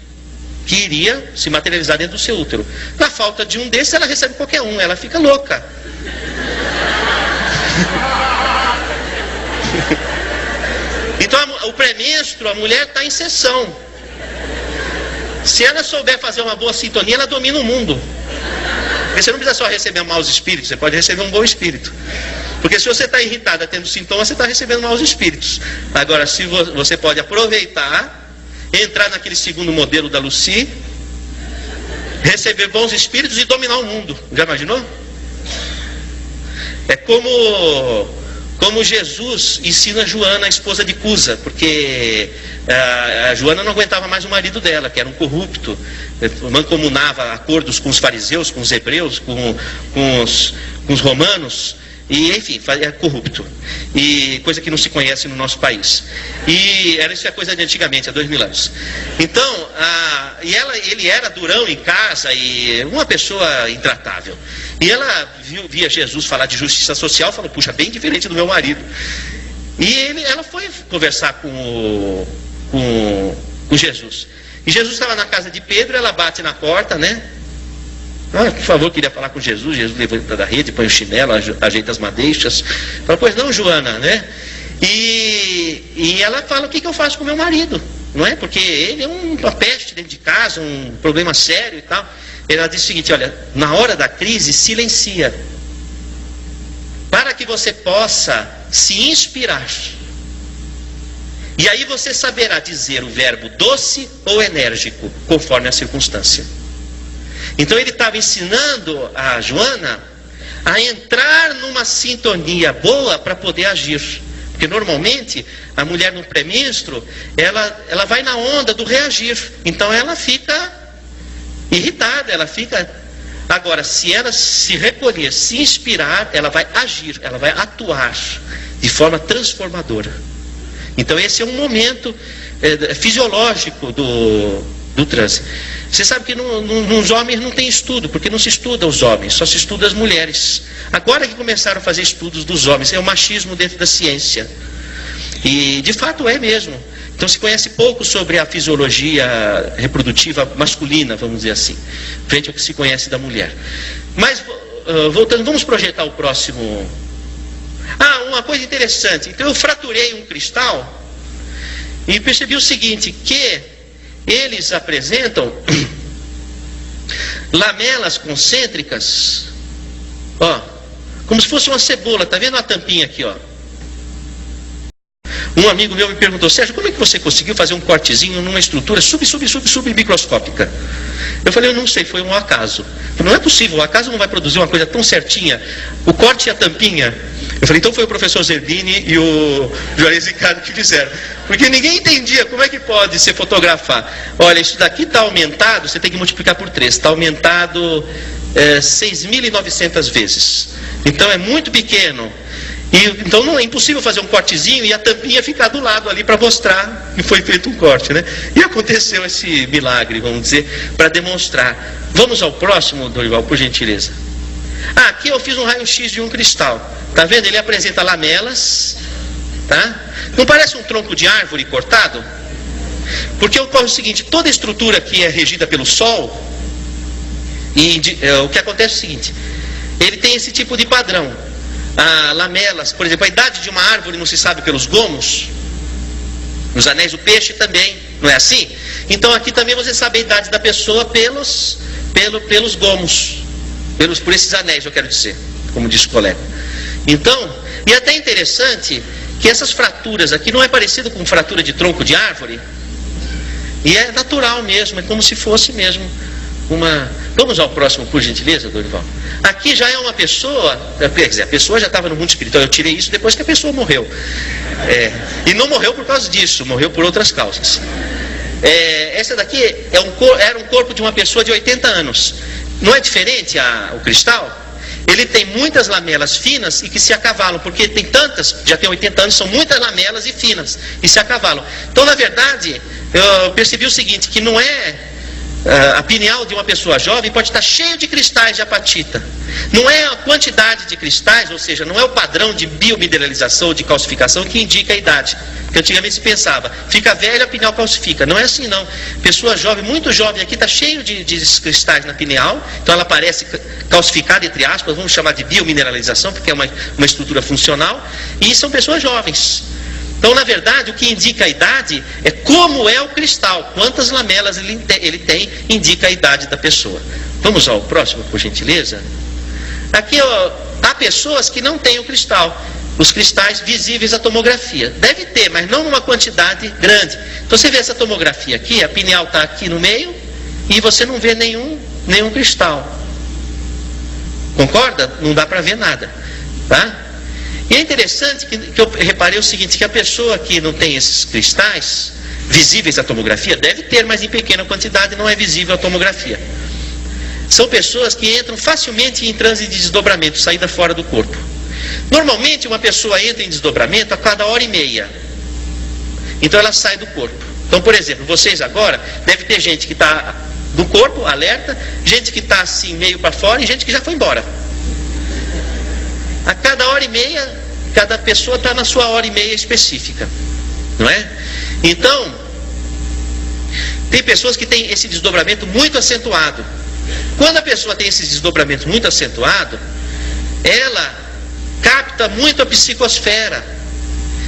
que iria se materializar dentro do seu útero. Na falta de um desses, ela recebe qualquer um. Ela fica louca. Então o pré-menstruo, a mulher está em sessão. Se ela souber fazer uma boa sintonia, ela domina o mundo. Porque você não precisa só receber maus espíritos, você pode receber um bom espírito. Porque se você está irritada tendo sintomas, você está recebendo maus espíritos. Agora, se você pode aproveitar, entrar naquele segundo modelo da Lucy, receber bons espíritos e dominar o mundo. Já imaginou? É como Jesus ensina Joana, a esposa de Cusa, porque a Joana não aguentava mais o marido dela, que era um corrupto, mancomunava acordos com os fariseus, com os hebreus, com os romanos, e enfim, é corrupto, e coisa que não se conhece no nosso país. E isso é coisa de antigamente, há 2000 anos. Então, ele era durão em casa e uma pessoa intratável. E ela via Jesus falar de justiça social, falou, puxa, bem diferente do meu marido. E ela foi conversar com Jesus. E Jesus estava na casa de Pedro, ela bate na porta, né? Por favor, queria falar com Jesus. Jesus levanta da rede, põe o chinelo, ajeita as madeixas. Fala, pois não, Joana, né? E ela fala, o que eu faço com meu marido? Não é? Porque ele é uma peste dentro de casa, um problema sério e tal. Ela diz o seguinte, olha, na hora da crise, silencia. Para que você possa se inspirar. E aí você saberá dizer o verbo doce ou enérgico, conforme a circunstância. Então ele estava ensinando a Joana a entrar numa sintonia boa para poder agir. Porque normalmente a mulher no pré-menstruo, ela vai na onda do reagir. Então ela fica irritada, ela fica... Agora, se ela se recolher, se inspirar, ela vai agir, ela vai atuar de forma transformadora. Então esse é um momento fisiológico do transe. Você sabe que nos homens não tem estudo, porque não se estuda os homens, só se estuda as mulheres. Agora que começaram a fazer estudos dos homens, é o machismo dentro da ciência. E de fato é mesmo. Então se conhece pouco sobre a fisiologia reprodutiva masculina, vamos dizer assim, frente ao que se conhece da mulher. Mas, voltando, vamos projetar o próximo... uma coisa interessante. Então eu fraturei um cristal e percebi o seguinte, que eles apresentam lamelas concêntricas, como se fosse uma cebola. Tá vendo a tampinha aqui, ó? Um amigo meu me perguntou, Sérgio, como é que você conseguiu fazer um cortezinho numa estrutura submicroscópica? Eu falei, eu não sei, foi um acaso. Não é possível, o acaso não vai produzir uma coisa tão certinha. O corte e a tampinha. Eu falei, então foi o professor Zerbini e o Juarez Ricardo que fizeram. Porque ninguém entendia como é que pode se fotografar. Olha, isso daqui está aumentado, você tem que multiplicar por 3. Está aumentado 6.900 vezes. Então é muito pequeno. Então não é impossível fazer um cortezinho e a tampinha ficar do lado ali para mostrar que foi feito um corte, né? E aconteceu esse milagre, vamos dizer, para demonstrar. Vamos ao próximo, Dorival, por gentileza. Aqui eu fiz um raio-x de um cristal. Tá vendo? Ele apresenta lamelas, tá? Não parece um tronco de árvore cortado? Porque ocorre o seguinte, toda estrutura que é regida pelo Sol, o que acontece é o seguinte, ele tem esse tipo de padrão. Lamelas, por exemplo, a idade de uma árvore não se sabe pelos gomos, nos anéis do peixe também, não é assim? Então aqui também você sabe a idade da pessoa pelos gomos, por esses anéis, eu quero dizer, como disse o colega. Então, e é até interessante que essas fraturas aqui não é parecido com fratura de tronco de árvore, e é natural mesmo, é como se fosse mesmo uma... Vamos ao próximo, por gentileza, Dorival. Aqui já é uma pessoa, quer dizer, a pessoa já estava no mundo espiritual, eu tirei isso depois que a pessoa morreu. E não morreu por causa disso, morreu por outras causas. Essa daqui era um corpo de uma pessoa de 80 anos. Não é diferente o cristal? Ele tem muitas lamelas finas e que se acavalam, porque tem tantas, já tem 80 anos, são muitas lamelas e finas, e se acavalam. Então, na verdade, eu percebi o seguinte, que não é... a pineal de uma pessoa jovem pode estar cheio de cristais de apatita. Não é a quantidade de cristais, ou seja, não é o padrão de biomineralização ou de calcificação que indica a idade. Porque antigamente se pensava, fica velho, a pineal calcifica. Não é assim não. Pessoa jovem, muito jovem aqui, está cheio de cristais na pineal, então ela parece calcificada, entre aspas, vamos chamar de biomineralização, porque é uma estrutura funcional, e são pessoas jovens. Então, na verdade, o que indica a idade é como é o cristal. Quantas lamelas ele tem, indica a idade da pessoa. Vamos ao próximo, por gentileza. Aqui, há pessoas que não têm o cristal. Os cristais visíveis à tomografia. Deve ter, mas não numa quantidade grande. Então, você vê essa tomografia aqui, a pineal está aqui no meio, e você não vê nenhum cristal. Concorda? Não dá para ver nada. Tá? E é interessante que eu reparei o seguinte, que a pessoa que não tem esses cristais visíveis à tomografia, deve ter, mas em pequena quantidade, não é visível à tomografia. São pessoas que entram facilmente em transe de desdobramento, saída fora do corpo. Normalmente uma pessoa entra em desdobramento a cada hora e meia. Então ela sai do corpo. Então, por exemplo, vocês agora, deve ter gente que está do corpo, alerta, gente que está assim meio para fora e gente que já foi embora. A cada hora e meia, cada pessoa está na sua hora e meia específica, não é? Então, tem pessoas que têm esse desdobramento muito acentuado. Quando a pessoa tem esse desdobramento muito acentuado, ela capta muito a psicosfera.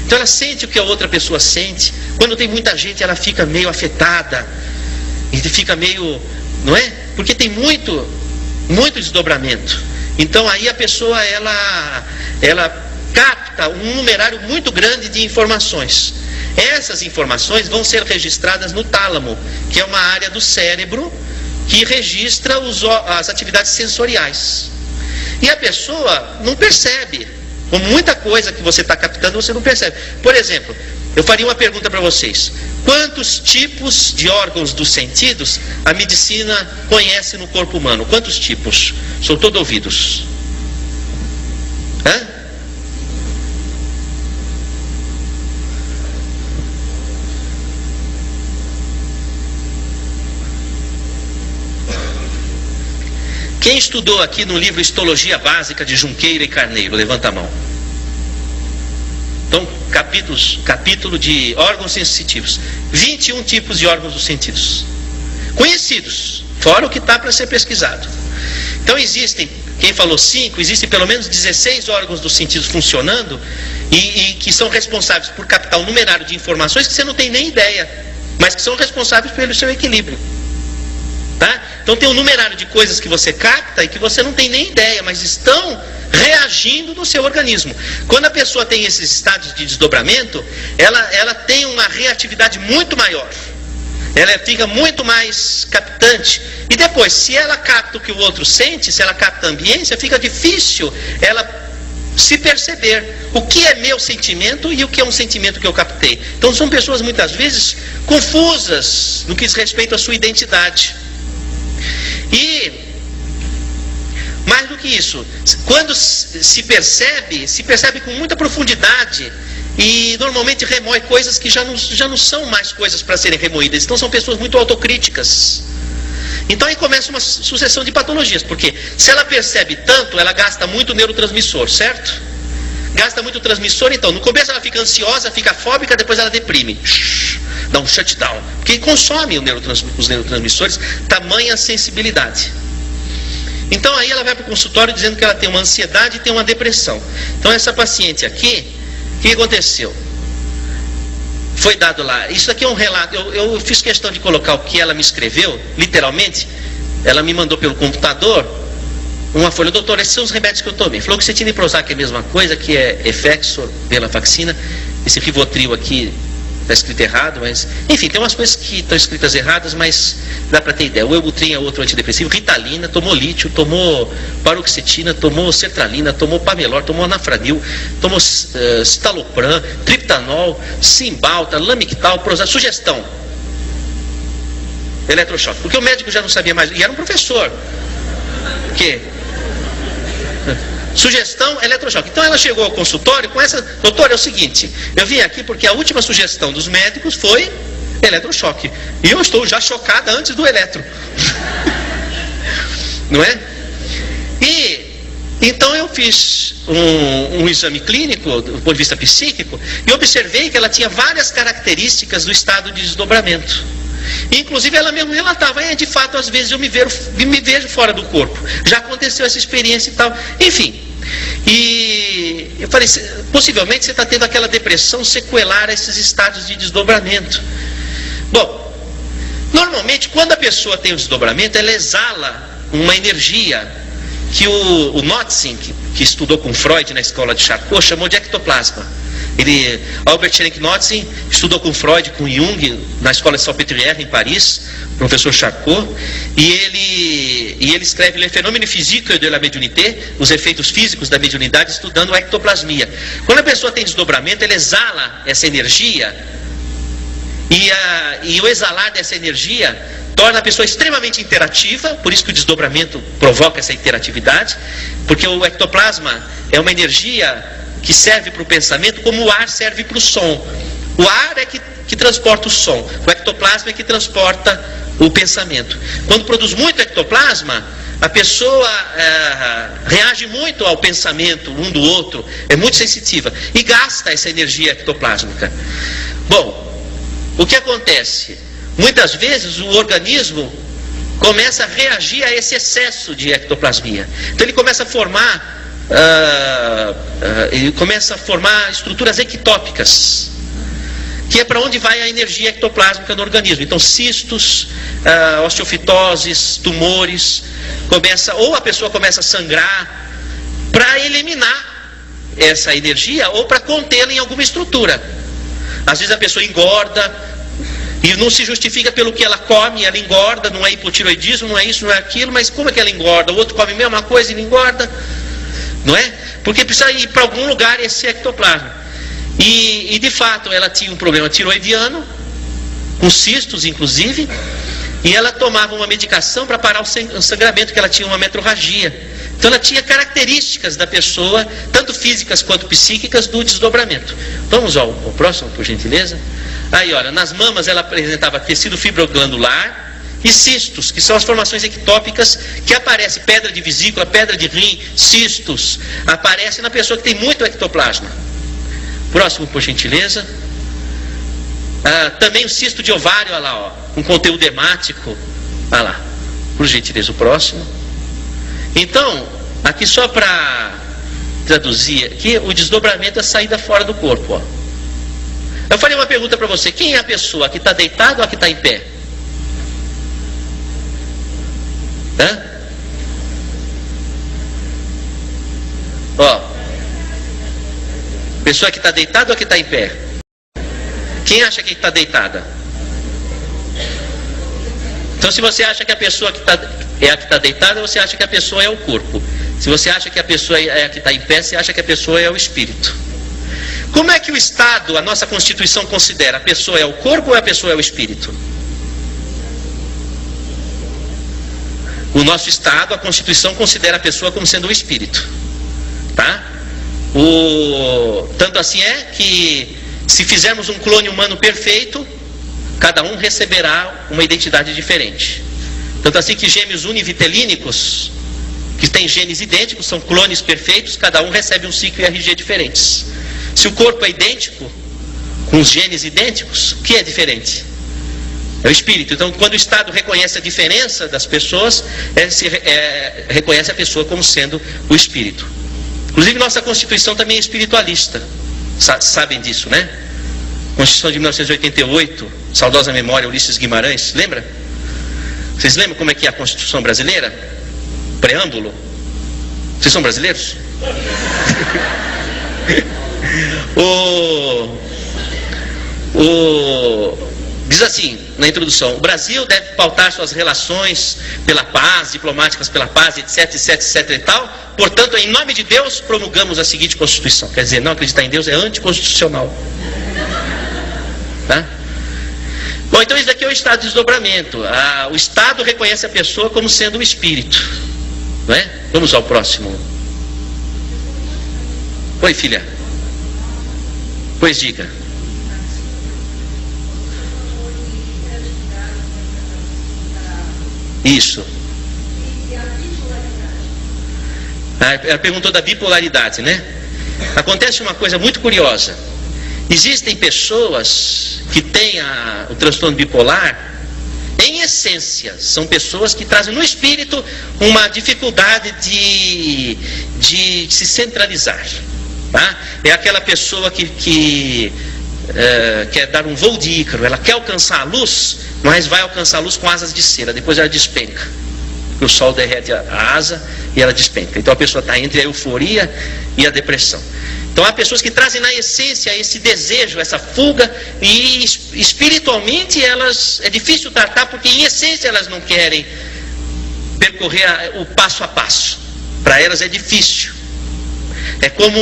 Então ela sente o que a outra pessoa sente. Quando tem muita gente, ela fica meio afetada. E fica meio, não é? Porque tem muito desdobramento. Então aí a pessoa ela capta um numerário muito grande de informações. Essas informações vão ser registradas no tálamo, que é uma área do cérebro que registra as atividades sensoriais. E a pessoa não percebe, com muita coisa que você está captando você não percebe. Por exemplo, eu faria uma pergunta para vocês: quantos tipos de órgãos dos sentidos a medicina conhece no corpo humano? Quantos tipos? Sou todo ouvidos. Hã? Quem estudou aqui no livro Histologia Básica de Junqueira e Carneiro? Levanta a mão. Então, capítulo de órgãos sensitivos. 21 tipos de órgãos dos sentidos. Conhecidos, fora o que está para ser pesquisado. Então existem, quem falou 5, existem pelo menos 16 órgãos dos sentidos funcionando e que são responsáveis por captar um numerário de informações que você não tem nem ideia, mas que são responsáveis pelo seu equilíbrio. Tá? Então tem um numerário de coisas que você capta e que você não tem nem ideia, mas estão reagindo no seu organismo. Quando a pessoa tem esses estados de desdobramento, ela tem uma reatividade muito maior. Ela fica muito mais captante. E depois, se ela capta o que o outro sente, se ela capta a ambiência, fica difícil ela se perceber o que é meu sentimento e o que é um sentimento que eu captei. Então são pessoas muitas vezes confusas no que diz respeito à sua identidade. E mais do que que isso, quando se percebe com muita profundidade e normalmente remói coisas que já não são mais coisas para serem remoídas. Então são pessoas muito autocríticas. Então aí começa uma sucessão de patologias, porque se ela percebe tanto, ela gasta muito neurotransmissor, certo? Gasta muito transmissor, então no começo ela fica ansiosa, fica fóbica, depois ela deprime, dá um shutdown, porque consome os neurotransmissores, tamanha sensibilidade. Então aí ela vai para o consultório dizendo que ela tem uma ansiedade e tem uma depressão. Então essa paciente aqui, o que aconteceu? Foi dado lá, isso aqui é um relato, eu fiz questão de colocar o que ela me escreveu, literalmente. Ela me mandou pelo computador uma folha: doutor, esses são os remédios que eu tomei. Fluoxetina e Prozac é a mesma coisa, que é Effexor, venlafaxina. Esse Rivotril aqui está escrito errado, mas enfim, tem umas coisas que estão escritas erradas, mas dá para ter ideia. O Wellbutrin é outro antidepressivo, Ritalina, tomou lítio, tomou paroxetina, tomou sertralina, tomou Pamelor, tomou Anafranil, tomou citalopram, triptanol, Cymbalta, Lamictal, Prozac. Sugestão: eletrochoque, porque o médico já não sabia mais, e era um professor. O quê? Sugestão, eletrochoque. Então ela chegou ao consultório com essa: doutor, é o seguinte, eu vim aqui porque a última sugestão dos médicos foi eletrochoque, e eu estou já chocada antes do eletro. Não é? E então eu fiz um exame clínico do ponto de vista psíquico e observei que ela tinha várias características do estado de desdobramento. Inclusive ela mesmo relatava: de fato, às vezes eu me vejo fora do corpo. Já aconteceu essa experiência e tal. Enfim. E eu falei: possivelmente você está tendo aquela depressão sequelar a esses estados de desdobramento. Bom, normalmente quando a pessoa tem o desdobramento, ela exala uma energia que o Notzing, que estudou com Freud na escola de Charcot, chamou de ectoplasma. Albert Schrenck-Notzing estudou com Freud, com Jung, na escola de Salpêtrière, em Paris, professor Charcot, e ele escreve Le Phénomène physique de la médiumnité, os efeitos físicos da mediunidade, estudando a ectoplasmia. Quando a pessoa tem desdobramento, ela exala essa energia, e o exalar dessa energia torna a pessoa extremamente interativa, por isso que o desdobramento provoca essa interatividade, porque o ectoplasma é uma energia que serve para o pensamento como o ar serve para o som. O ar é que transporta o som, o ectoplasma é que transporta o pensamento. Quando produz muito ectoplasma, a pessoa reage muito ao pensamento um do outro, é muito sensitiva e gasta essa energia ectoplásmica. Bom, o que acontece? Muitas vezes o organismo começa a reagir a esse excesso de ectoplasmia. Então ele começa a formar estruturas ectópicas, que é para onde vai a energia ectoplásmica no organismo. Então cistos, osteofitoses, tumores, ou a pessoa começa a sangrar para eliminar essa energia ou para contê-la em alguma estrutura. Às vezes a pessoa engorda e não se justifica pelo que ela come, ela engorda, não é hipotiroidismo, não é isso, não é aquilo, mas como é que ela engorda? O outro come a mesma coisa e não engorda, não é? Porque precisa ir para algum lugar esse ectoplasma. E de fato ela tinha um problema tiroidiano, com cistos inclusive, e ela tomava uma medicação para parar o sangramento, que ela tinha uma metrorragia. Então ela tinha características da pessoa, tanto físicas quanto psíquicas, do desdobramento. Vamos ao próximo, por gentileza. Aí, olha, nas mamas ela apresentava tecido fibroglandular e cistos, que são as formações ectópicas que aparecem, pedra de vesícula, pedra de rim, cistos, aparecem na pessoa que tem muito ectoplasma. Próximo, por gentileza. Também o cisto de ovário, olha lá, ó, com conteúdo hemático, olha lá, por gentileza, o próximo. Então, aqui só para traduzir, aqui o desdobramento é a saída fora do corpo, ó. Eu falei uma pergunta para você: quem é a pessoa que está deitada ou a que está em pé? Hã? Ó, pessoa que está deitada ou a que está em pé? Quem acha que está deitada? Então, se você acha que a pessoa é a que está deitada, você acha que a pessoa é o corpo. Se você acha que a pessoa é a que está em pé, você acha que a pessoa é o espírito. Como é que o Estado, a nossa Constituição, considera? A pessoa é o corpo ou a pessoa é o espírito? o nosso Estado, a Constituição considera a pessoa como sendo um espírito, tá? Tanto assim é que se fizermos um clone humano perfeito, cada um receberá uma identidade diferente. Tanto assim que gêmeos univitelínicos, que têm genes idênticos, são clones perfeitos, cada um recebe um ciclo e RG diferentes. Se o corpo é idêntico, com os genes idênticos, o que é diferente? É o espírito. Então, quando o Estado reconhece a diferença das pessoas, reconhece a pessoa como sendo o espírito. Inclusive, nossa Constituição também é espiritualista. Sabem disso, né? Constituição de 1988, saudosa memória, Ulisses Guimarães, lembra? Vocês lembram como é que é a Constituição brasileira? Preâmbulo. Vocês são brasileiros? Diz assim na introdução: o Brasil deve pautar suas relações pela paz, diplomáticas pela paz, etc, etc, etc e tal. Portanto, em nome de Deus, promulgamos a seguinte Constituição. Quer dizer, não acreditar em Deus é anticonstitucional, tá? Bom, então isso daqui é o estado de desdobramento. O Estado reconhece a pessoa como sendo um espírito, não é? Vamos ao próximo. Oi, filha. Pois diga. Isso. Ela perguntou da bipolaridade, né? Acontece uma coisa muito curiosa. Existem pessoas que têm o transtorno bipolar, em essência, são pessoas que trazem no espírito uma dificuldade de se centralizar, tá? É aquela pessoa que quer dar um voo de Ícaro, ela quer alcançar a luz, mas vai alcançar a luz com asas de cera, depois ela despenca, porque o sol derrete a asa e ela despenca. Então a pessoa está entre a euforia e a depressão. Então há pessoas que trazem na essência esse desejo, essa fuga, e espiritualmente elas é difícil tratar, porque em essência elas não querem percorrer o passo a passo. Para elas é difícil. É como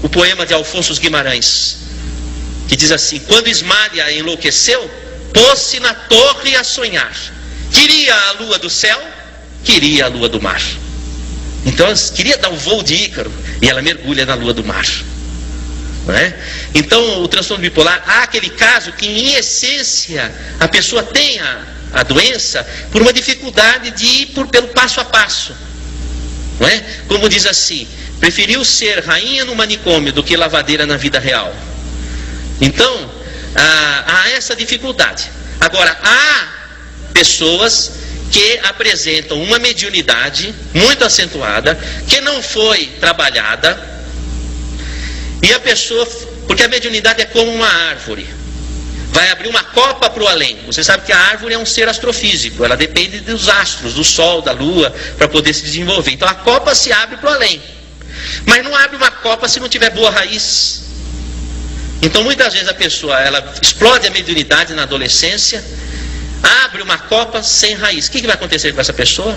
o poema de Alfonso Guimarães, que diz assim: quando Ismália enlouqueceu, pôs-se na torre a sonhar. Queria a lua do céu, queria a lua do mar. Então ela queria dar um voo de Ícaro e ela mergulha na lua do mar, não é? Então o transtorno bipolar, há aquele caso que em essência a pessoa tem a doença por uma dificuldade de ir pelo passo a passo, não é? Como diz assim: preferiu ser rainha no manicômio do que lavadeira na vida real. Então há essa dificuldade. Agora, há pessoas que apresentam uma mediunidade muito acentuada, que não foi trabalhada, e a pessoa, porque a mediunidade é como uma árvore, vai abrir uma copa para o além. Você sabe que a árvore é um ser astrofísico, ela depende dos astros, do sol, da lua, para poder se desenvolver. Então a copa se abre para o além, mas não abre uma copa se não tiver boa raiz. Então muitas vezes a pessoa, ela explode a mediunidade na adolescência, abre uma copa sem raiz. O que vai acontecer com essa pessoa?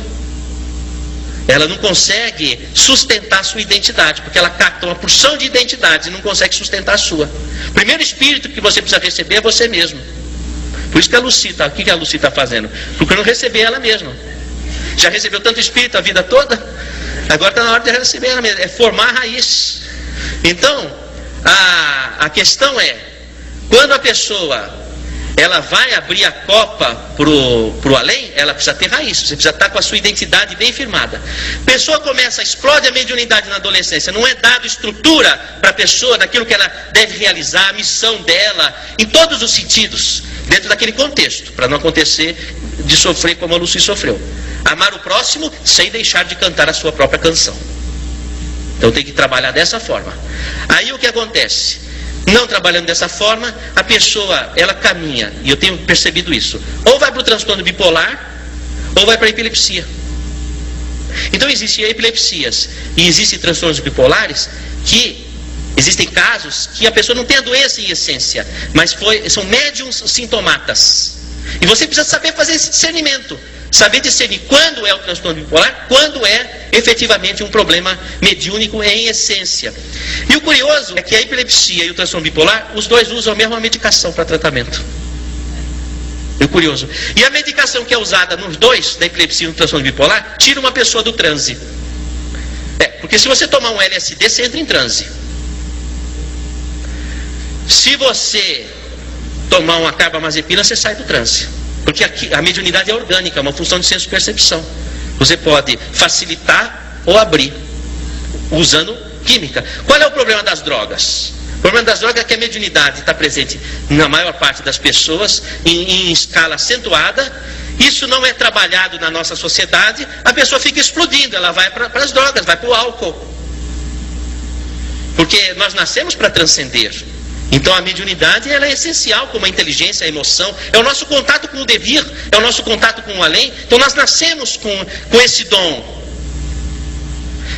Ela não consegue sustentar a sua identidade, porque ela capta uma porção de identidades e não consegue sustentar a sua. O primeiro espírito que você precisa receber é você mesmo. Por isso que a Lucy o que a Lucy está fazendo? Procurando receber ela mesma. Já recebeu tanto espírito a vida toda? Agora está na hora de receber ela mesma. É formar a raiz. Então, a questão é, quando a pessoa ela vai abrir a copa pro além, ela precisa ter raiz, você precisa estar com a sua identidade bem firmada. A pessoa explode a mediunidade na adolescência, não é dado estrutura para a pessoa daquilo que ela deve realizar, a missão dela, em todos os sentidos, dentro daquele contexto, para não acontecer de sofrer como a Lucy sofreu. Amar o próximo sem deixar de cantar a sua própria canção. Então tem que trabalhar dessa forma. Aí o que acontece? Não trabalhando dessa forma, a pessoa, ela caminha, e eu tenho percebido isso, ou vai para o transtorno bipolar, ou vai para a epilepsia. Então existem epilepsias, e existem transtornos bipolares, que existem casos que a pessoa não tem a doença em essência, mas são médiums sintomatas. E você precisa saber fazer esse discernimento, saber discernir quando é o transtorno bipolar, quando é efetivamente um problema mediúnico em essência. E o curioso é que a epilepsia e o transtorno bipolar, os dois usam a mesma medicação para tratamento. É curioso. E a medicação que é usada nos dois, da epilepsia e no transtorno bipolar, tira uma pessoa do transe. Porque se você tomar um LSD, você entra em transe. Se você tomar uma carbamazepina, você sai do transe. Porque aqui, a mediunidade é orgânica, é uma função de senso-percepção. Você pode facilitar ou abrir, usando química. Qual é o problema das drogas? O problema das drogas é que a mediunidade está presente na maior parte das pessoas, em escala acentuada. Isso não é trabalhado na nossa sociedade, a pessoa fica explodindo, ela vai para as drogas, vai para o álcool. Porque nós nascemos para transcender. Então a mediunidade ela é essencial, como a inteligência, a emoção, é o nosso contato com o devir, é o nosso contato com o além. Então nós nascemos com esse dom.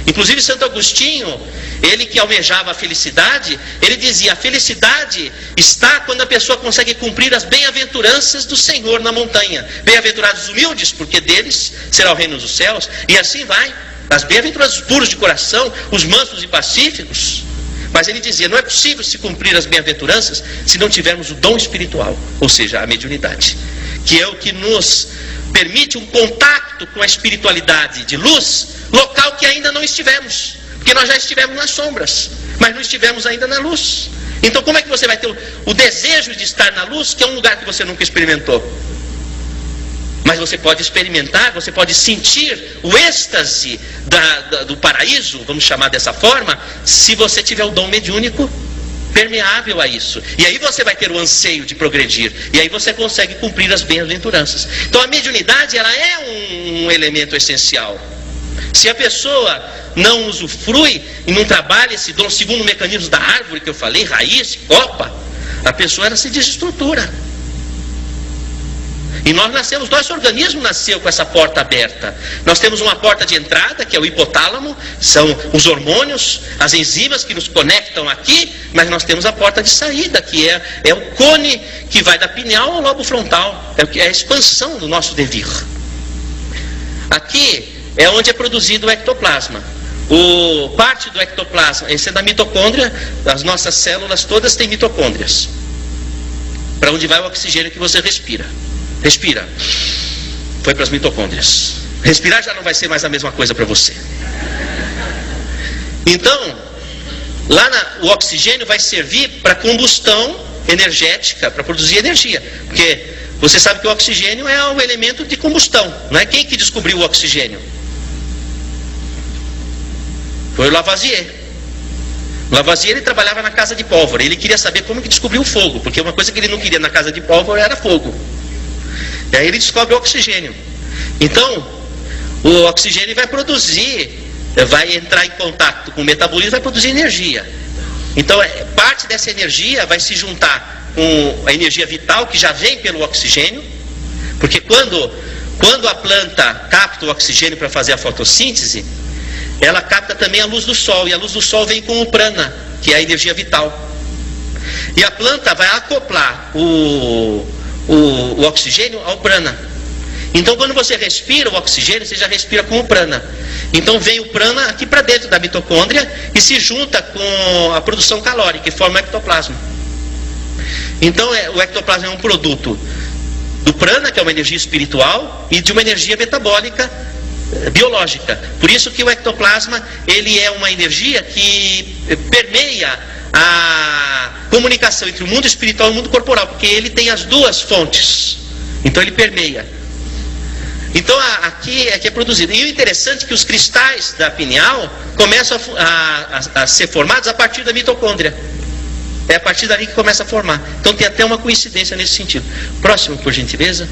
Inclusive Santo Agostinho, ele que almejava a felicidade, ele dizia: a felicidade está quando a pessoa consegue cumprir as bem-aventuranças do Senhor na montanha. Bem-aventurados os humildes, porque deles será o reino dos céus. E assim vai, as bem-aventurados os puros de coração, os mansos e pacíficos. Mas ele dizia: não é possível se cumprir as bem-aventuranças se não tivermos o dom espiritual, ou seja, a mediunidade, que é o que nos permite um contato com a espiritualidade de luz, local que ainda não estivemos, porque nós já estivemos nas sombras, mas não estivemos ainda na luz. Então como é que você vai ter o desejo de estar na luz, que é um lugar que você nunca experimentou? Mas você pode experimentar, você pode sentir o êxtase do paraíso, vamos chamar dessa forma, se você tiver o dom mediúnico permeável a isso. E aí você vai ter o anseio de progredir. E aí você consegue cumprir as bem-aventuranças. Então a mediunidade ela é um elemento essencial. Se a pessoa não usufrui e não trabalha esse dom segundo o mecanismo da árvore que eu falei, raiz, copa, a pessoa ela se desestrutura. E nós nascemos, nosso organismo nasceu com essa porta aberta. Nós temos uma porta de entrada, que é o hipotálamo, são os hormônios, as enzimas que nos conectam aqui, mas nós temos a porta de saída, que é o cone que vai da pineal ao lobo frontal, é a expansão do nosso devir. Aqui é onde é produzido o ectoplasma. Parte do ectoplasma, esse é da mitocôndria, as nossas células todas têm mitocôndrias. Para onde vai o oxigênio que você respira? Respira. Foi para as mitocôndrias. Respirar já não vai ser mais a mesma coisa para você. Então, lá o oxigênio vai servir para combustão energética, para produzir energia. Porque você sabe que o oxigênio é o elemento de combustão. Não é quem que descobriu o oxigênio? Foi o Lavoisier. O Lavoisier ele trabalhava na casa de pólvora. Ele queria saber como que descobriu o fogo. Porque uma coisa que ele não queria na casa de pólvora era fogo. E aí ele descobre o oxigênio. Então, o oxigênio vai produzir, vai entrar em contato com o metabolismo, vai produzir energia. Então, parte dessa energia vai se juntar com a energia vital, que já vem pelo oxigênio. Porque quando a planta capta o oxigênio para fazer a fotossíntese, ela capta também a luz do sol. E a luz do sol vem com o prana, que é a energia vital. E a planta vai acoplar o oxigênio ao prana. Então quando você respira o oxigênio, você já respira com o prana. Então vem o prana aqui para dentro da mitocôndria e se junta com a produção calórica e forma o ectoplasma. Então o ectoplasma é um produto do prana, que é uma energia espiritual, e de uma energia metabólica biológica. Por isso que o ectoplasma ele é uma energia que permeia a comunicação entre o mundo espiritual e o mundo corporal, porque ele tem as duas fontes. Então ele permeia. Então aqui é que é produzido. E o interessante é que os cristais da pineal começam a ser formados a partir da mitocôndria. É a partir dali que começa a formar. Então tem até uma coincidência nesse sentido. Próximo, por gentileza.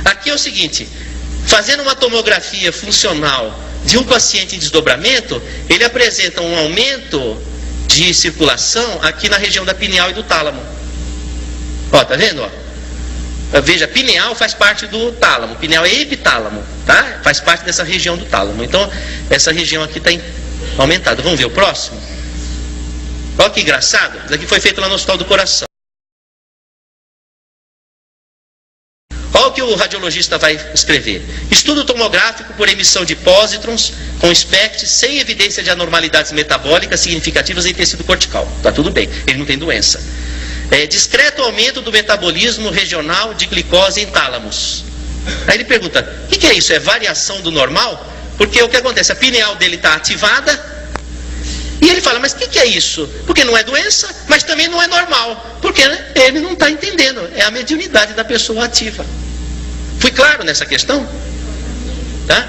Aqui é o seguinte: fazendo uma tomografia funcional de um paciente em desdobramento, ele apresenta um aumento de circulação aqui na região da pineal e do tálamo. Ó, tá vendo? Ó? Veja, pineal faz parte do tálamo, pineal é epitálamo, tá? Faz parte dessa região do tálamo. Então, essa região aqui está aumentada. Vamos ver o próximo? Olha que engraçado. Isso aqui foi feito lá no Hospital do Coração. Olha o que o radiologista vai escrever: estudo tomográfico por emissão de pósitrons com SPECT sem evidência de anormalidades metabólicas significativas em tecido cortical. Está tudo bem, ele não tem doença. discreto aumento do metabolismo regional de glicose em tálamos. Aí ele pergunta, o que é isso? É variação do normal? Porque o que acontece? A pineal dele está ativada, e ele fala, mas o que é isso? Porque não é doença, mas também não é normal. Porque ele não está entendendo, é a mediunidade da pessoa ativa. Fui claro nessa questão? Tá?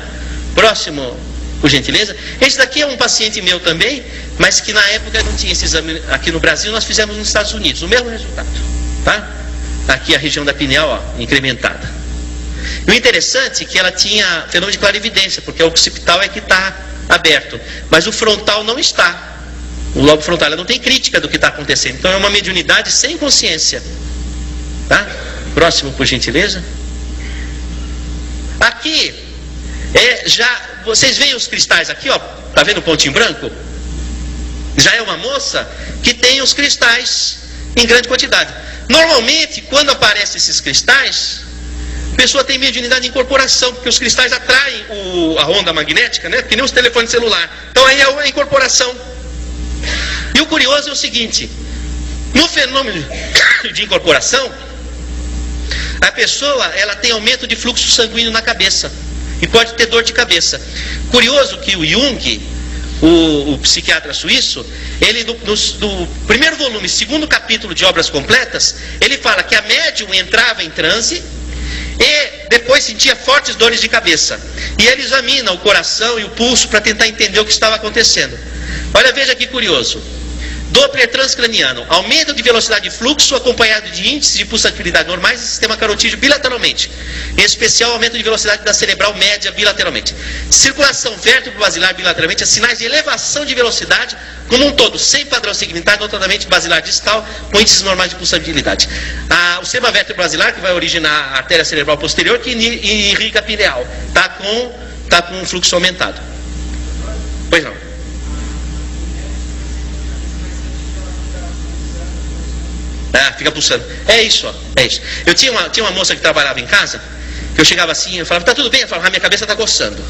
Próximo, por gentileza. Esse daqui é um paciente meu também, mas que na época não tinha esse exame aqui no Brasil, nós fizemos nos Estados Unidos, o mesmo resultado. Tá? Aqui a região da pineal, ó, incrementada. E o interessante é que ela tinha fenômeno de clarividência, porque o occipital é que está aberto, mas o frontal não está. O lobo frontal, ela não tem crítica do que está acontecendo. Então é uma mediunidade sem consciência. Tá? Próximo, por gentileza. Aqui, vocês veem os cristais aqui, ó, tá vendo o pontinho branco? Já é uma moça que tem os cristais em grande quantidade. Normalmente, quando aparecem esses cristais, a pessoa tem mediunidade de incorporação, porque os cristais atraem a onda magnética, né? Que nem os telefones celular. Então aí é a incorporação. E o curioso é o seguinte, no fenômeno de incorporação, a pessoa, ela tem aumento de fluxo sanguíneo na cabeça e pode ter dor de cabeça. Curioso que o Jung, o psiquiatra suíço, ele no primeiro volume, segundo capítulo de Obras Completas, ele fala que a médium entrava em transe e depois sentia fortes dores de cabeça. E ele examina o coração e o pulso para tentar entender o que estava acontecendo. Olha, veja que curioso. Doppler transcraniano, aumento de velocidade de fluxo acompanhado de índices de pulsatilidade normais e sistema carotídeo bilateralmente. Em especial, aumento de velocidade da cerebral média bilateralmente. Circulação vértebro-basilar bilateralmente, sinais de elevação de velocidade como um todo, sem padrão segmentar, notadamente basilar distal, com índices normais de pulsatilidade. O sistema vértebro-basilar, que vai originar a artéria cerebral posterior, que irriga a pineal, está com fluxo aumentado. Pois não. Fica pulsando. É isso, ó. É isso. Eu tinha uma moça que trabalhava em casa, que eu chegava assim, eu falava, tá tudo bem? Eu falava, minha cabeça está coçando.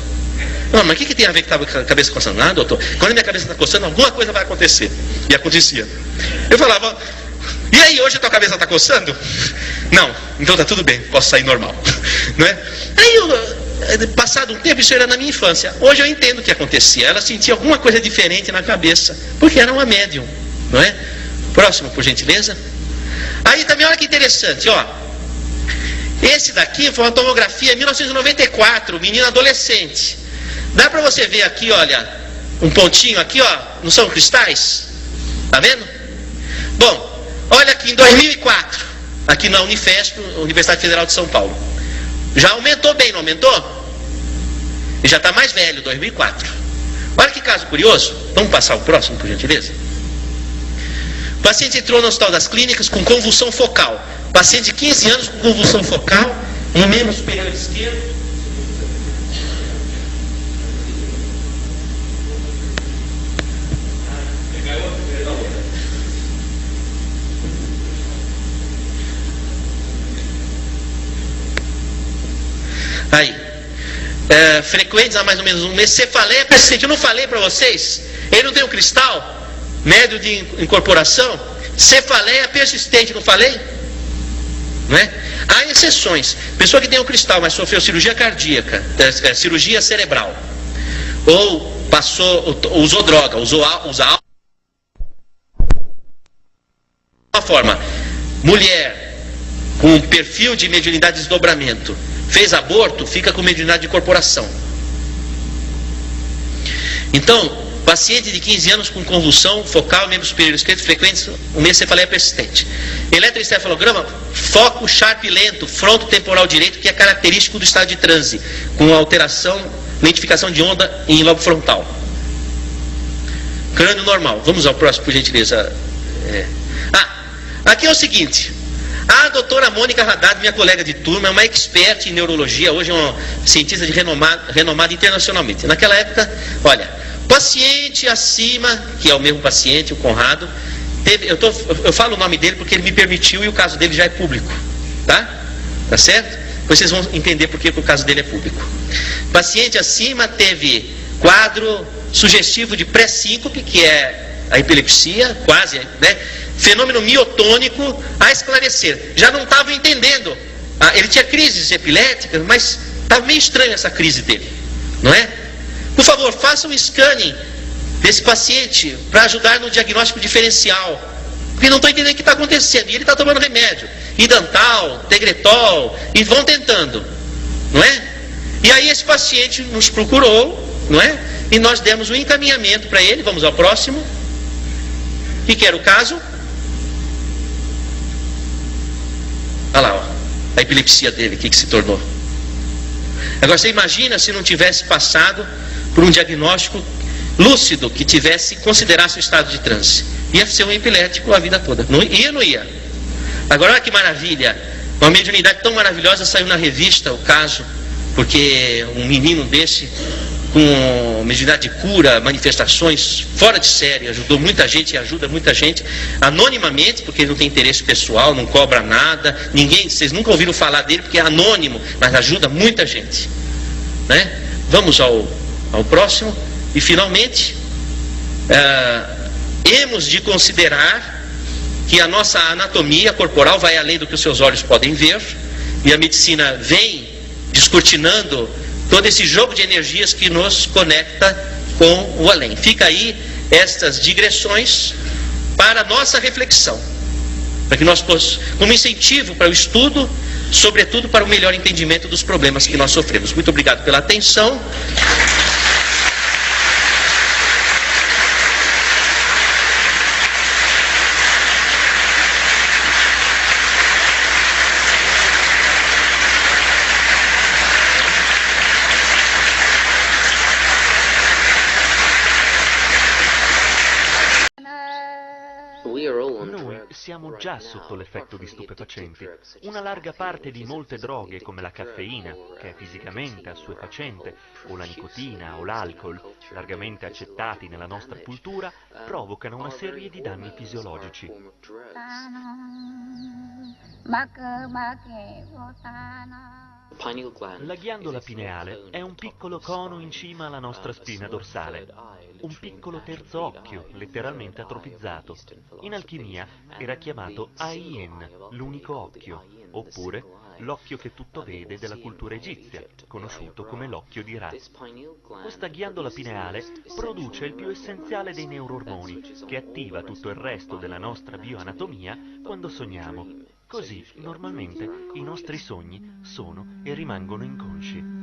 Não, mas o que tem a ver com a cabeça coçando? Ah, doutor, quando a minha cabeça está coçando, alguma coisa vai acontecer. E acontecia. Eu falava, e aí, hoje a tua cabeça está coçando? Não, então tá tudo bem, posso sair normal. Não é? Aí passado um tempo, isso era na minha infância. Hoje eu entendo o que acontecia. Ela sentia alguma coisa diferente na cabeça, porque era uma médium, não é? Próximo, por gentileza. Aí também olha que interessante, ó. Esse daqui foi uma tomografia em 1994, menino adolescente. Dá para você ver aqui, olha, um pontinho aqui, ó, não são cristais? Tá vendo? Bom, olha aqui em 2004, aqui na Unifesp, Universidade Federal de São Paulo. Já aumentou bem, não aumentou? E já está mais velho, 2004. Olha que caso curioso. Vamos passar o próximo, por gentileza? O paciente entrou no Hospital das Clínicas com convulsão focal. Paciente de 15 anos com convulsão focal, no membro superior esquerdo. Aí, frequentes há mais ou menos um mês. Cefaleia persistente. Eu não falei para vocês? Ele não tem um cristal médio de incorporação? Cefaleia persistente, não falei? Não é? Há exceções. Pessoa que tem um cristal, mas sofreu cirurgia cardíaca, cirurgia cerebral, ou usou droga, usa álcool. Uma forma, mulher com perfil de mediunidade de desdobramento, fez aborto, fica com mediunidade de incorporação. Então, paciente de 15 anos com convulsão focal, membro superior esquerdo, frequente, um mês cefaleia persistente. Eletroencefalograma, foco sharp lento, fronto temporal direito, que é característico do estado de transe, com alteração, lentificação de onda em lobo frontal. Crânio normal. Vamos ao próximo, por gentileza. Aqui é o seguinte. A doutora Mônica Haddad, minha colega de turma, é uma expert em neurologia, hoje é uma cientista renomada internacionalmente. Naquela época, olha, paciente acima, que é o mesmo paciente, o Conrado, eu falo o nome dele porque ele me permitiu e o caso dele já é público, tá? Tá certo? Depois vocês vão entender porque o caso dele é público. Paciente acima teve quadro sugestivo de pré-síncope, que é a epilepsia, quase, né? Fenômeno miotônico a esclarecer. Já não estavam entendendo. Ele tinha crises epiléticas, mas estava meio estranha essa crise dele, não é? Por favor, faça um scanning desse paciente para ajudar no diagnóstico diferencial. Porque não estou entendendo o que está acontecendo. E ele está tomando remédio. Idantal, Tegretol, e vão tentando, não é? E aí esse paciente nos procurou, não é? E nós demos um encaminhamento para ele. Vamos ao próximo. O que era o caso? Olha lá, ó, a epilepsia dele, o que se tornou. Agora você imagina se não tivesse passado por um diagnóstico lúcido, que considerasse o estado de transe. Ia ser um epilético a vida toda. Não ia. Agora olha que maravilha. Uma mediunidade tão maravilhosa saiu na revista, o caso, porque um menino desse, com mediunidade de cura, manifestações fora de série, ajudou muita gente e ajuda muita gente, anonimamente, porque ele não tem interesse pessoal, não cobra nada, vocês nunca ouviram falar dele porque é anônimo, mas ajuda muita gente, né? Vamos ao próximo. E finalmente, hemos de considerar que a nossa anatomia corporal vai além do que os seus olhos podem ver, e a medicina vem descortinando todo esse jogo de energias que nos conecta com o além. Fica aí estas digressões para a nossa reflexão, para que nós possamos, como incentivo para o estudo, sobretudo para o melhor entendimento dos problemas que nós sofremos. Muito obrigado pela atenção. Noi siamo già sotto l'effetto di stupefacenti. Una larga parte di molte droghe, come la caffeina, che è fisicamente assuefacente, o la nicotina o l'alcol, largamente accettati nella nostra cultura, provocano una serie di danni fisiologici. La ghiandola pineale è un piccolo cono in cima alla nostra spina dorsale, un piccolo terzo occhio, letteralmente atrofizzato. In alchimia era chiamato Ayin, l'unico occhio, oppure l'occhio che tutto vede della cultura egizia, conosciuto come l'occhio di Ra. Questa ghiandola pineale produce il più essenziale dei neuroormoni, che attiva tutto il resto della nostra bioanatomia quando sogniamo. Così, normalmente, i nostri sogni sono e rimangono inconsci.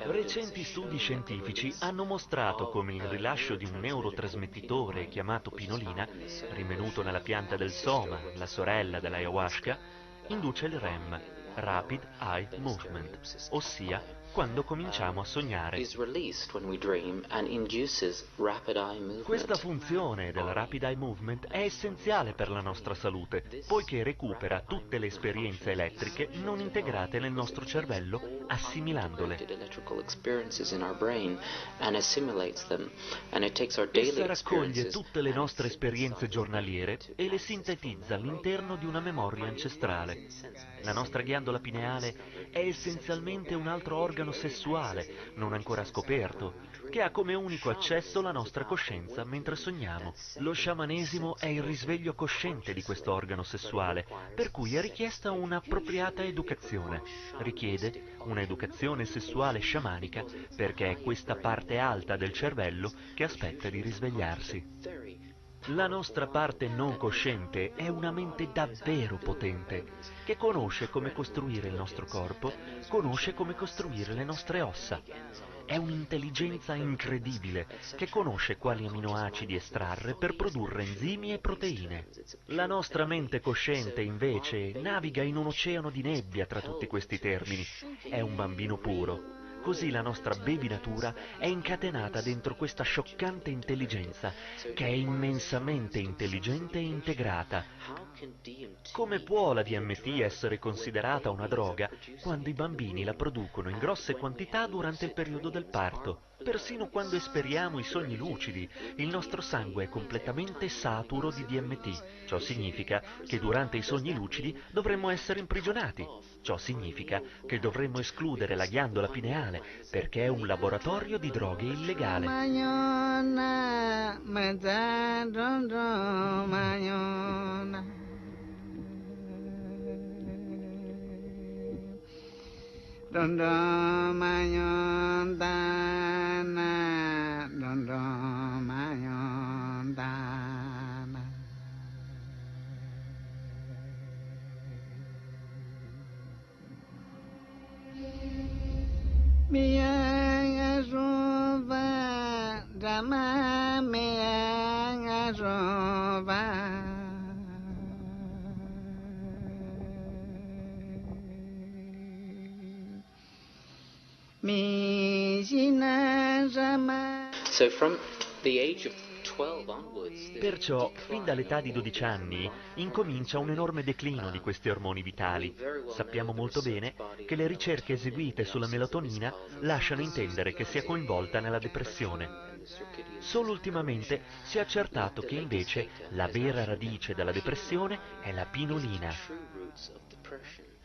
Recenti studi scientifici hanno mostrato come il rilascio di un neurotrasmettitore chiamato pinolina, rinvenuto nella pianta del soma, la sorella dell'ayahuasca, induce il REM, Rapid Eye Movement, ossia quando cominciamo a sognare. Questa funzione del Rapid Eye Movement è essenziale per la nostra salute, poiché recupera tutte le esperienze elettriche non integrate nel nostro cervello, assimilandole. Essa raccoglie tutte le nostre esperienze giornaliere e le sintetizza all'interno di una memoria ancestrale. La nostra ghiandola pineale è essenzialmente un altro organo sessuale, non ancora scoperto, che ha come unico accesso la nostra coscienza mentre sogniamo. Lo sciamanesimo è il risveglio cosciente di questo organo sessuale, per cui è richiesta un'appropriata educazione. Richiede un'educazione sessuale sciamanica, perché è questa parte alta del cervello che aspetta di risvegliarsi. La nostra parte non cosciente è una mente davvero potente, che conosce come costruire il nostro corpo, conosce come costruire le nostre ossa. È un'intelligenza incredibile, che conosce quali aminoacidi estrarre per produrre enzimi e proteine. La nostra mente cosciente, invece, naviga in un oceano di nebbia tra tutti questi termini. È un bambino puro. Così la nostra baby natura è incatenata dentro questa scioccante intelligenza, che è immensamente intelligente e integrata. Come può la DMT essere considerata una droga quando i bambini la producono in grosse quantità durante il periodo del parto? Persino quando esperiamo i sogni lucidi, il nostro sangue è completamente saturo di DMT. Ciò significa che durante i sogni lucidi dovremmo essere imprigionati. Ciò significa che dovremmo escludere la ghiandola pineale perché è un laboratorio di droghe illegale. So from the age of 12 onwards, Perciò, fin dall'età di 12 anni, incomincia un enorme declino di questi ormoni vitali. Sappiamo molto bene che le ricerche eseguite sulla melatonina lasciano intendere che sia coinvolta nella depressione. Solo ultimamente si è accertato che invece la vera radice della depressione è la pinolina.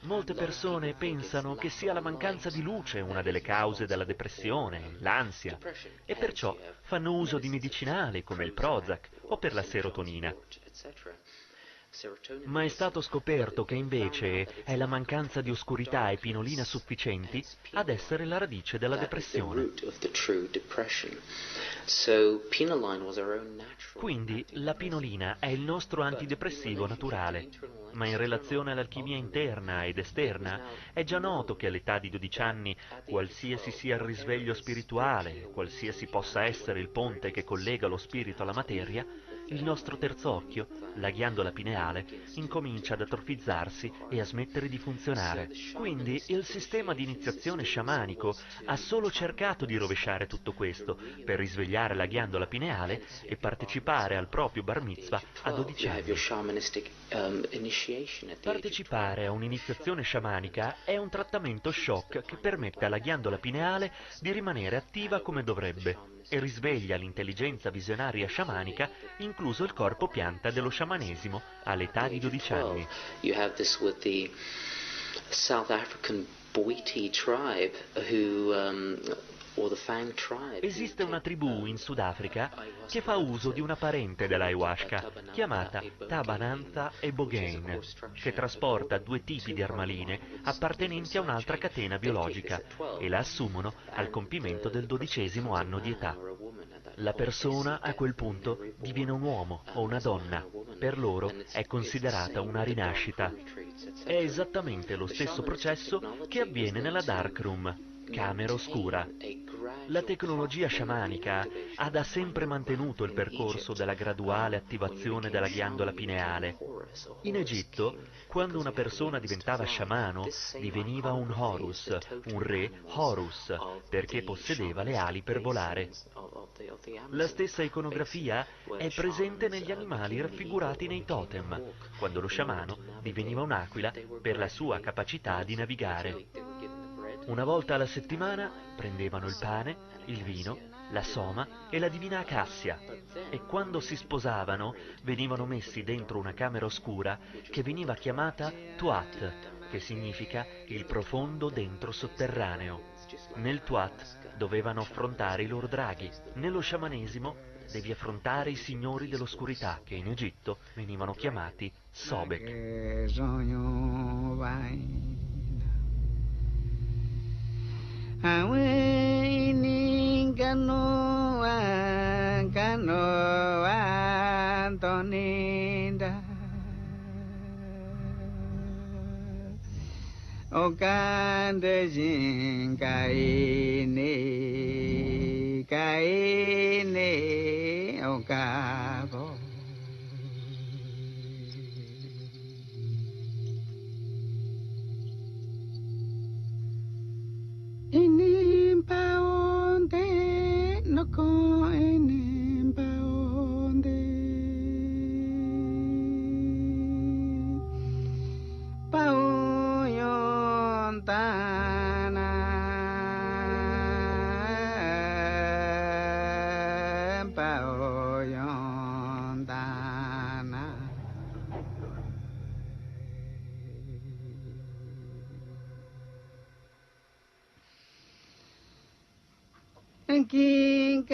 Molte persone pensano che sia la mancanza di luce una delle cause della depressione, l'ansia, e perciò fanno uso di medicinali come il Prozac o per la serotonina. Ma è stato scoperto che invece è la mancanza di oscurità e pinolina sufficienti ad essere la radice della depressione. Quindi la pinolina è il nostro antidepressivo naturale, ma in relazione all'alchimia interna ed esterna è già noto che all'età di 12 anni, qualsiasi sia il risveglio spirituale, qualsiasi possa essere il ponte che collega lo spirito alla materia, il nostro terzo occhio, la ghiandola pineale, incomincia ad atrofizzarsi e a smettere di funzionare. Quindi il sistema di iniziazione sciamanico ha solo cercato di rovesciare tutto questo per risvegliare la ghiandola pineale e partecipare al proprio bar mitzvah a 12 anni. Partecipare a un'iniziazione sciamanica è un trattamento shock che permette alla ghiandola pineale di rimanere attiva come dovrebbe e risveglia l'intelligenza visionaria sciamanica, incluso il corpo pianta dello sciamanesimo, all'età di 12 anni. You have this with the South African Boiti tribe or the Fang tribe. Esiste una tribù in Sudafrica che fa uso di una parente dell'ayahuasca chiamata Tabanantha e Bogain, che trasporta 2 tipi di armaline appartenenti a un'altra catena biologica e la assumono al compimento del 12° anno di età. La persona a quel punto diviene un uomo o una donna. Per loro è considerata una rinascita. È esattamente lo stesso processo che avviene nella dark room, camera oscura. La tecnologia sciamanica ha da sempre mantenuto il percorso della graduale attivazione della ghiandola pineale. In Egitto, quando una persona diventava sciamano, diveniva un Horus, un re Horus, perché possedeva le ali per volare. La stessa iconografia è presente negli animali raffigurati nei totem, quando lo sciamano diveniva un'aquila per la sua capacità di navigare. Una volta alla settimana prendevano il pane, il vino, la soma e la divina Acassia e quando si sposavano venivano messi dentro una camera oscura che veniva chiamata Tuat, che significa il profondo dentro sotterraneo. Nel Tuat dovevano affrontare i loro draghi. Nello sciamanesimo devi affrontare i signori dell'oscurità che in Egitto venivano chiamati Sobek. Ini King